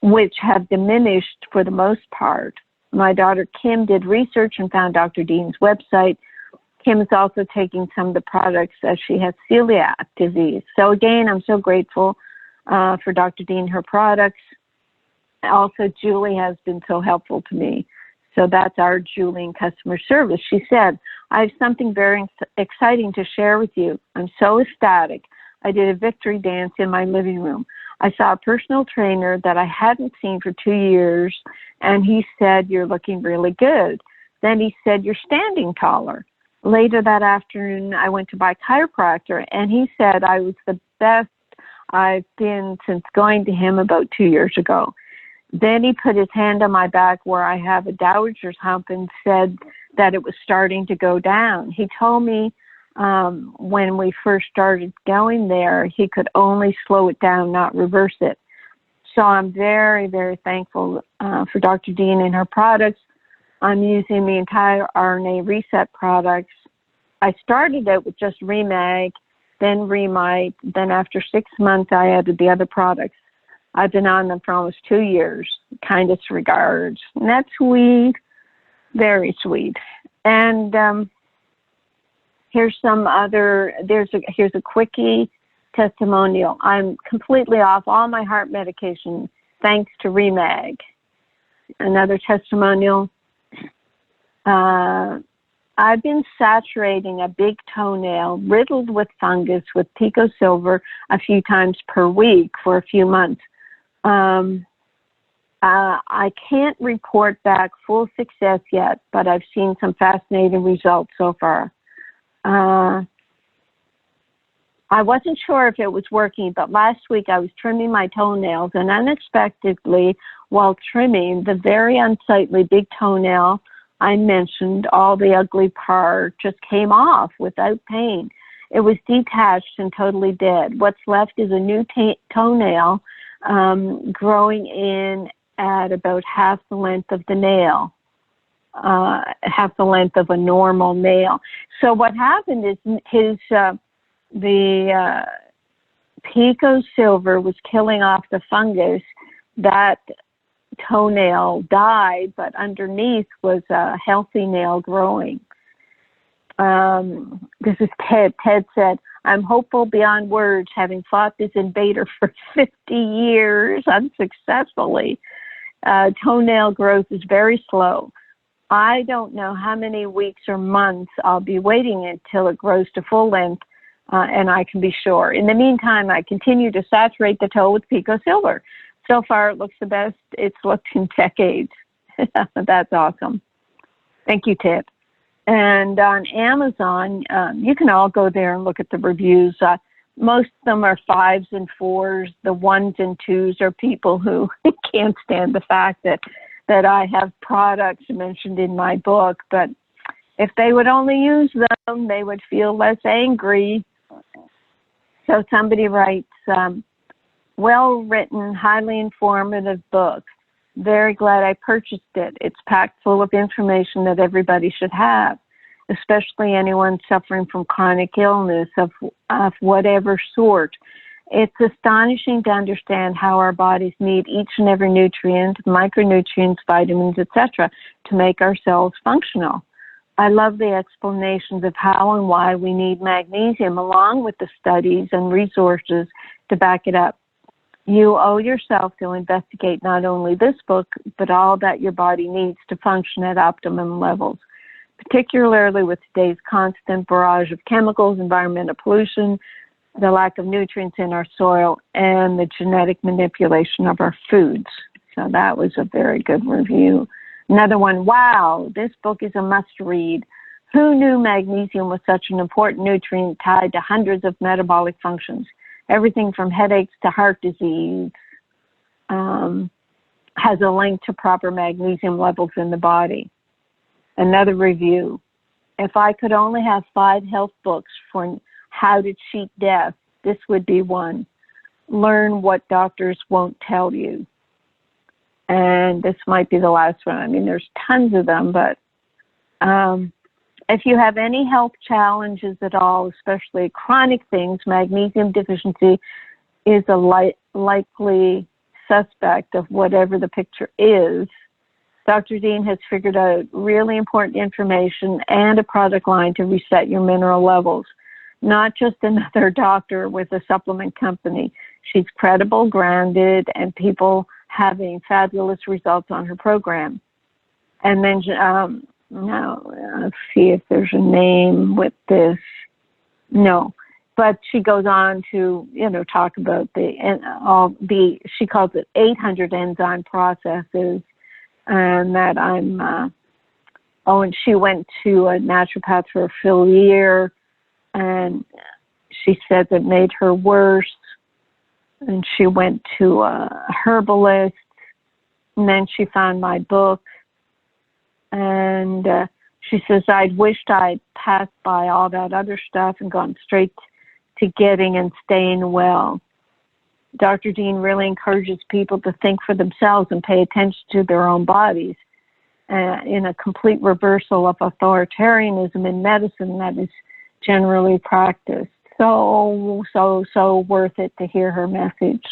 which have diminished for the most part. My daughter Kim did research and found Dr. Dean's website. Kim is also taking some of the products as she has celiac disease. So again, I'm so grateful for Dr. Dean, her products. Also, Julie has been so helpful to me. So that's our Julie in customer service. She said, I have something very exciting to share with you. I'm so ecstatic. I did a victory dance in my living room. I saw a personal trainer that I hadn't seen for 2 years, and he said, you're looking really good. Then he said, you're standing taller. Later that afternoon, I went to my chiropractor, and he said I was the best I've been since going to him about 2 years ago. Then he put his hand on my back where I have a dowager's hump and said that it was starting to go down. He told me when we first started going there, he could only slow it down, not reverse it. So I'm very, very thankful for Dr. Dean and her products. I'm using the entire RNA Reset products. I started out with just Remag, then Remite, then after 6 months I added the other products. I've been on them for almost 2 years. Kindest regards. And that's sweet, very sweet. And here's a quickie testimonial. I'm completely off all my heart medication thanks to Remag. Another testimonial. I've been saturating a big toenail riddled with fungus with pico silver a few times per week for a few months. I can't report back full success yet, but I've seen some fascinating results so far. I wasn't sure if it was working, but last week I was trimming my toenails, and unexpectedly, while trimming, the very unsightly big toenail I mentioned, all the ugly part, just came off without pain. It was detached and totally dead. What's left is a new toenail growing in at about half the length of the nail, half the length of a normal nail. So what happened is the pico silver was killing off the fungus. That toenail died, but underneath was a healthy nail growing. This is Ted. Ted said, I'm hopeful beyond words, having fought this invader for 50 years unsuccessfully. Toenail growth is very slow. I don't know how many weeks or months I'll be waiting until it grows to full length, and I can be sure. In the meantime, I continue to saturate the toe with pico silver. So far, it looks the best it's looked in decades. That's awesome. Thank you, Ted. And on Amazon, you can all go there and look at the reviews. Most of them are 5s and 4s. The 1s and 2s are people who can't stand the fact that I have products mentioned in my book. But if they would only use them, they would feel less angry. So somebody writes, well-written, highly informative book. Very glad I purchased it. It's packed full of information that everybody should have, especially anyone suffering from chronic illness of whatever sort. It's astonishing to understand how our bodies need each and every nutrient, micronutrients, vitamins, etc., to make our cells functional. I love the explanations of how and why we need magnesium, along with the studies and resources to back it up. You owe yourself to investigate not only this book, but all that your body needs to function at optimum levels, particularly with today's constant barrage of chemicals, environmental pollution, the lack of nutrients in our soil, and the genetic manipulation of our foods. So that was a very good review. Another one, wow, this book is a must-read. Who knew magnesium was such an important nutrient tied to hundreds of metabolic functions? Everything from headaches to heart disease has a link to proper magnesium levels in the body. Another review. If I could only have 5 health books for how to cheat death, this would be one. Learn what doctors won't tell you. And this might be the last one. I mean, there's tons of them, but if you have any health challenges at all, especially chronic things, magnesium deficiency is a likely suspect of whatever the picture is. Dr. Dean has figured out really important information and a product line to reset your mineral levels. Not just another doctor with a supplement company. She's credible, grounded, and people having fabulous results on her program. And then, now, let's see if there's a name with this. No, but she goes on to, talk about she calls it 800 enzyme processes, and that and she went to a naturopath for a full year, and she said it made her worse, and she went to a herbalist, and then she found my book. And she says, I'd wished I'd passed by all that other stuff and gone straight to getting and staying well. Dr. Dean really encourages people to think for themselves and pay attention to their own bodies in a complete reversal of authoritarianism in medicine that is generally practiced. So worth it to hear her message.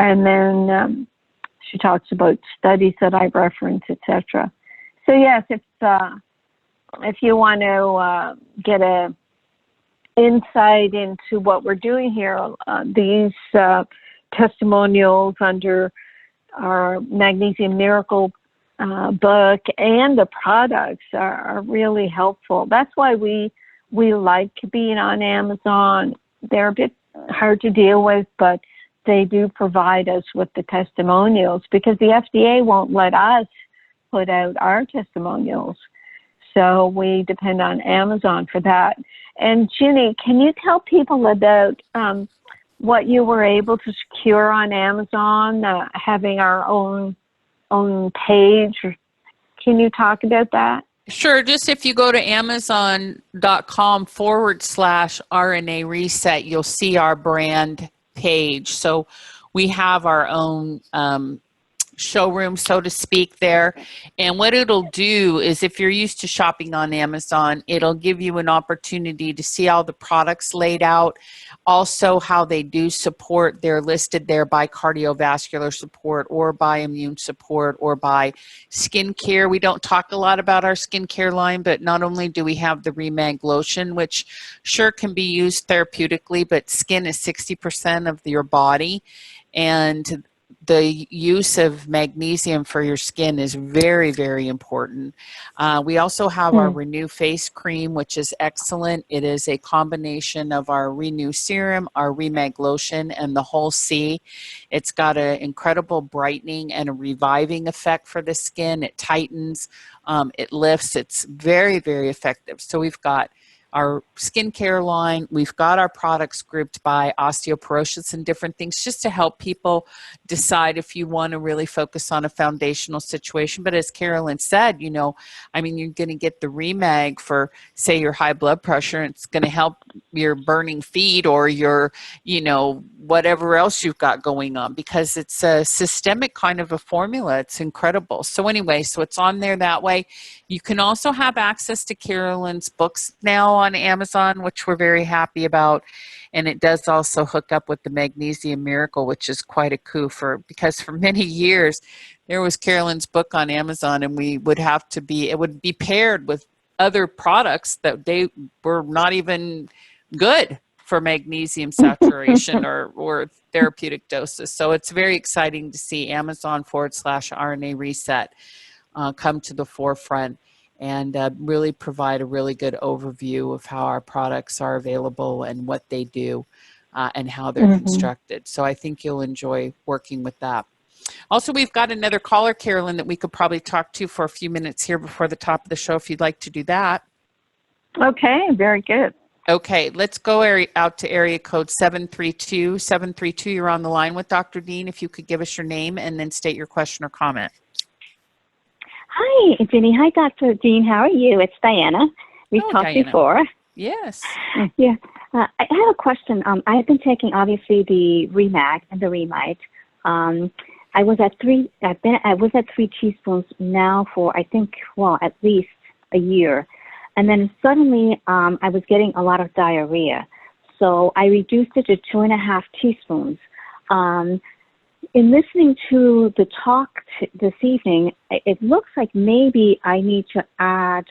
And then she talks about studies that I reference, etc. So yes, if you want to get a insight into what we're doing here, these testimonials under our Magnesium Miracle book and the products are really helpful. That's why we like being on Amazon. They're a bit hard to deal with, but they do provide us with the testimonials because the FDA won't let us put out our testimonials. So we depend on Amazon for that. And Ginny, can you tell people about what you were able to secure on Amazon, having our own page? Can you talk about that? Sure. Just if you go to amazon.com/RNA reset, you'll see our brand page. So we have our own showroom, so to speak, there. And what it'll do is if you're used to shopping on Amazon, it'll give you an opportunity to see all the products laid out, also how they do support. They're listed there by cardiovascular support or by immune support or by skincare. We don't talk a lot about our skincare line, but not only do we have the Remag lotion, which sure can be used therapeutically, but skin is 60% of your body, and the use of magnesium for your skin is very, very important. We also have our Renew Face Cream, which is excellent. It is a combination of our Renew Serum, our Remag Lotion, and the whole C. It's got an incredible brightening and a reviving effect for the skin. It tightens, it lifts. It's very, very effective. So we've got our skincare line. We've got our products grouped by osteoporosis and different things just to help people decide if you want to really focus on a foundational situation. But as Carolyn said, you know, I mean, you're going to get the Remag for, say, your high blood pressure. And it's going to help your burning feet or your, you know, whatever else you've got going on, because it's a systemic kind of a formula. It's incredible. So anyway, so it's on there that way. You can also have access to Carolyn's books now on Amazon, which we're very happy about. And it does also hook up with the Magnesium Miracle, which is quite a coup because for many years there was Carolyn's book on Amazon, and it would be paired with other products that they were not even good for magnesium saturation or therapeutic doses. So it's very exciting to see Amazon/RNA reset come to the forefront and really provide a really good overview of how our products are available and what they do and how they're constructed. So I think you'll enjoy working with that. Also, we've got another caller, Carolyn, that we could probably talk to for a few minutes here before the top of the show, if you'd like to do that. Okay, very good. Okay, let's go out to area code 732. 732, you're on the line with Dr. Dean. If you could give us your name and then state your question or comment. Hi, Ginny. Hi, Dr. Dean. How are you? It's Diana. We've talked Diana. before. Yes. Yeah. I have a question. I've been taking, obviously, the Remag and the Remite. I was at 3 teaspoons now for, I think, at least a year. And then suddenly I was getting a lot of diarrhea. So I reduced it to 2.5 teaspoons. In listening to the talk this evening, it looks like maybe I need to add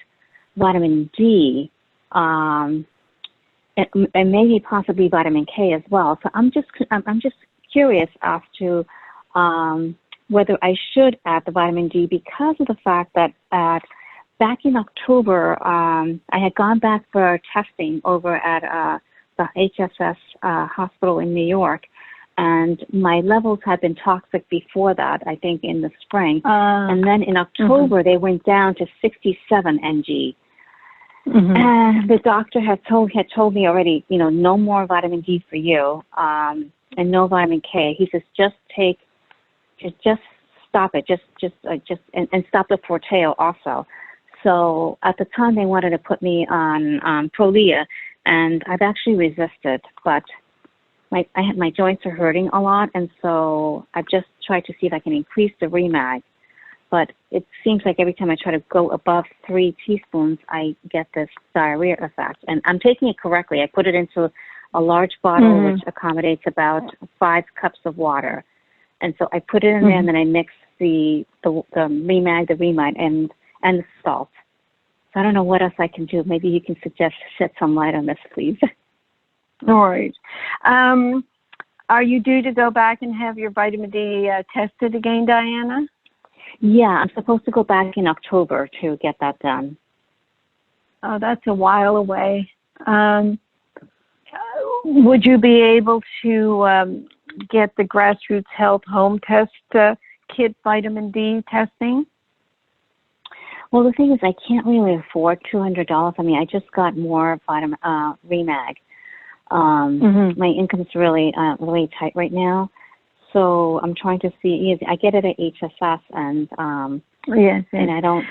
vitamin D and maybe possibly vitamin K as well. So I'm just curious as to whether I should add the vitamin D, because of the fact that back in October, I had gone back for testing over at the HSS hospital in New York. And my levels had been toxic before that, I think in the spring. And then in October, they went down to 67 Ng. And the doctor had told me already, you know, no more vitamin D for you, and no vitamin K. He says, just stop it, and stop the Forteo also. So at the time, they wanted to put me on Prolia, and I've actually resisted, but my joints are hurting a lot, and so I've just tried to see if I can increase the Remag. But it seems like every time I try to go above 3 teaspoons, I get this diarrhea effect. And I'm taking it correctly. I put it into a large bottle, which accommodates about 5 cups of water. And so I put it in there, and then I mix the Remag, the Remite, and the salt. So I don't know what else I can do. Maybe you can suggest, shed some light on this, please. All right. Are you due to go back and have your vitamin D tested again, Diana? Yeah, I'm supposed to go back in October to get that done. Oh, that's a while away. Would you be able to get the Grassroots Health home test kit vitamin D testing? Well, the thing is, I can't really afford $200. I mean, I just got more Remag. My income's really tight right now, so I'm trying to see. I get it at HSS, and yes, and I don't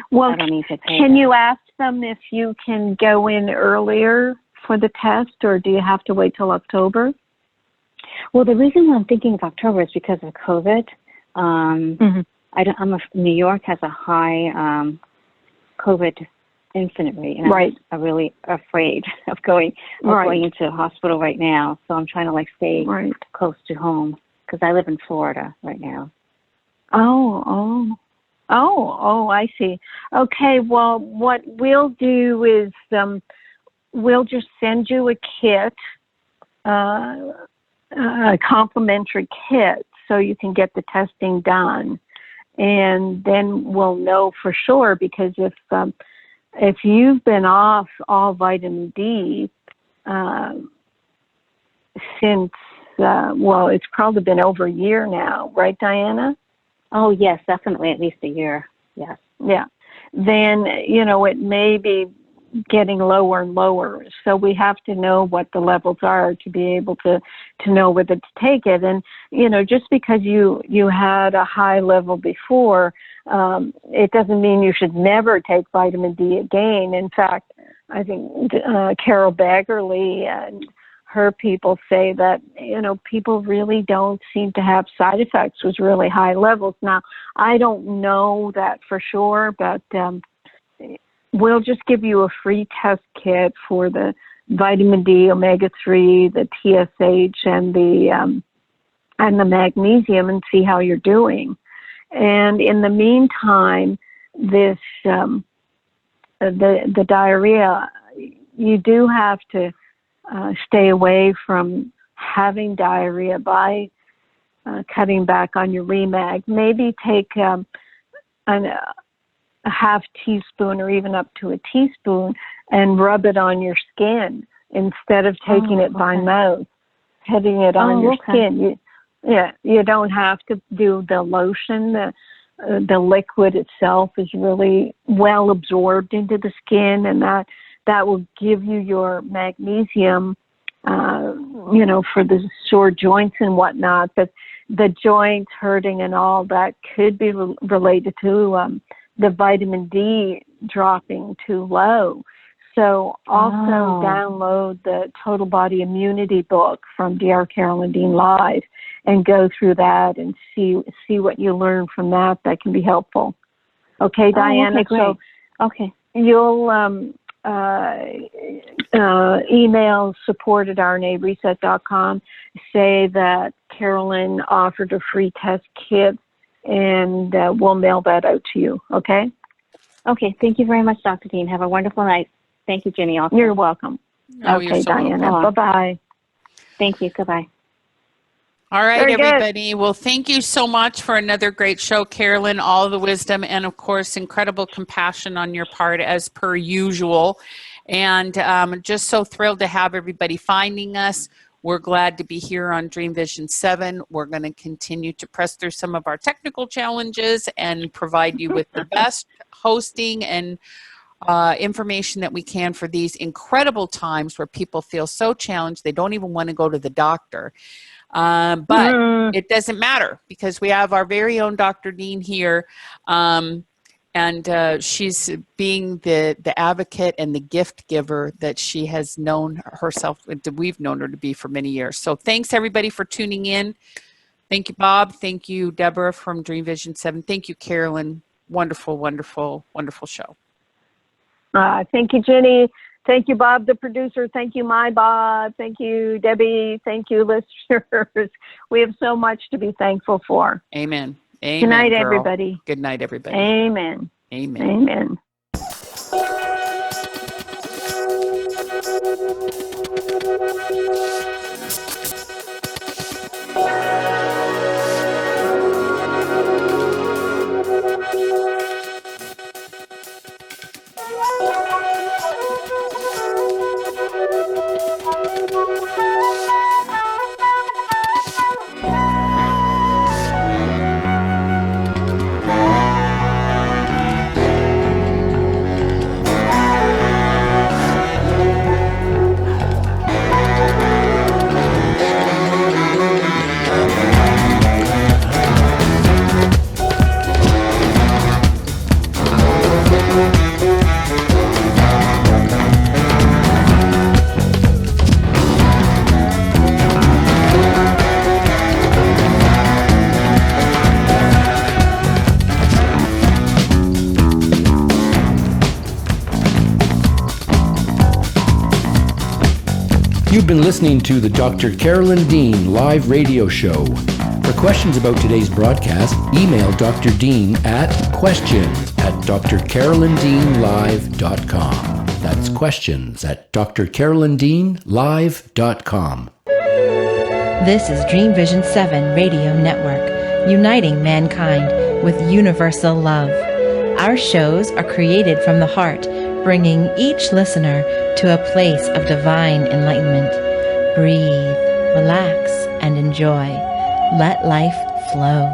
need to pay. Can you ask them if you can go in earlier for the test, or do you have to wait till October? Well, the reason why I'm thinking of October is because of COVID. New York has a high COVID incident rate, and I'm really afraid of going into a hospital right now. So I'm trying to stay close to home because I live in Florida right now. Oh, I see. Okay, well, what we'll do is we'll just send you a kit, a complimentary kit, so you can get the testing done. And then we'll know for sure, because if you've been off all vitamin D since, it's probably been over a year now, right, Diana? Oh, yes, definitely at least a year, yes. Yeah. Then, it may be getting lower and lower. So we have to know what the levels are to be able to know whether to take it. And, just because you had a high level before, it doesn't mean you should never take vitamin D again. In fact, I think Carol Baggerly and her people say that, people really don't seem to have side effects with really high levels. Now, I don't know that for sure, but we'll just give you a free test kit for the vitamin D, omega-3, the TSH, and the magnesium, and see how you're doing. And in the meantime, this the diarrhea, you do have to stay away from having diarrhea by cutting back on your Remag. Maybe take a half teaspoon or even up to a teaspoon and rub it on your skin instead of taking it by mouth, putting it on your skin. You don't have to do the lotion. The liquid itself is really well absorbed into the skin, and that will give you your magnesium, for the sore joints and whatnot. But the joints hurting and all that could be related to the vitamin D dropping too low. So also download the Total Body Immunity book from Dr. Carolyn Dean Live and go through that and see what you learn from that. That can be helpful. Okay, Diana? Okay, great. So, okay. You'll email support@rnareset.com, say that Carolyn offered a free test kit, and we'll mail that out to you, okay? Okay, thank you very much, Dr. Dean. Have a wonderful night. Thank you, Jenny. Also. You're welcome. Oh, you're Okay, so Diana. welcome. Bye-bye. Thank you. Goodbye. All right, Very good. everybody. Well, thank you so much for another great show, Carolyn. All the wisdom and, of course, incredible compassion on your part, as per usual. And just so thrilled to have everybody finding us. We're glad to be here on Dream Vision 7. We're going to continue to press through some of our technical challenges and provide you with the best hosting and information that we can for these incredible times where people feel so challenged they don't even want to go to the doctor. But it doesn't matter, because we have our very own Dr. Dean here, and she's being the advocate and the gift giver that she has known herself, we've known her to be for many years. So thanks, everybody, for tuning in. Thank you, Bob. Thank you, Deborah from Dream Vision 7. Thank you, Carolyn. Wonderful, wonderful, wonderful show. Thank you, Jenny. Thank you, Bob, the producer. Thank you, my Bob. Thank you, Debbie. Thank you, listeners. We have so much to be thankful for. Amen. Amen. Good night, girl. everybody. Good night, everybody. Amen. Amen. Amen. You've been listening to the Dr. Carolyn Dean live radio show. For questions about today's broadcast, email Dr. Dean at questions@drcarolyndeanlive.com. That's questions@drcarolyndeanlive.com. This is Dream Vision 7 Radio Network, uniting mankind with universal love. Our shows are created from the heart, bringing each listener to a place of divine enlightenment. Breathe, relax, and enjoy. Let life flow.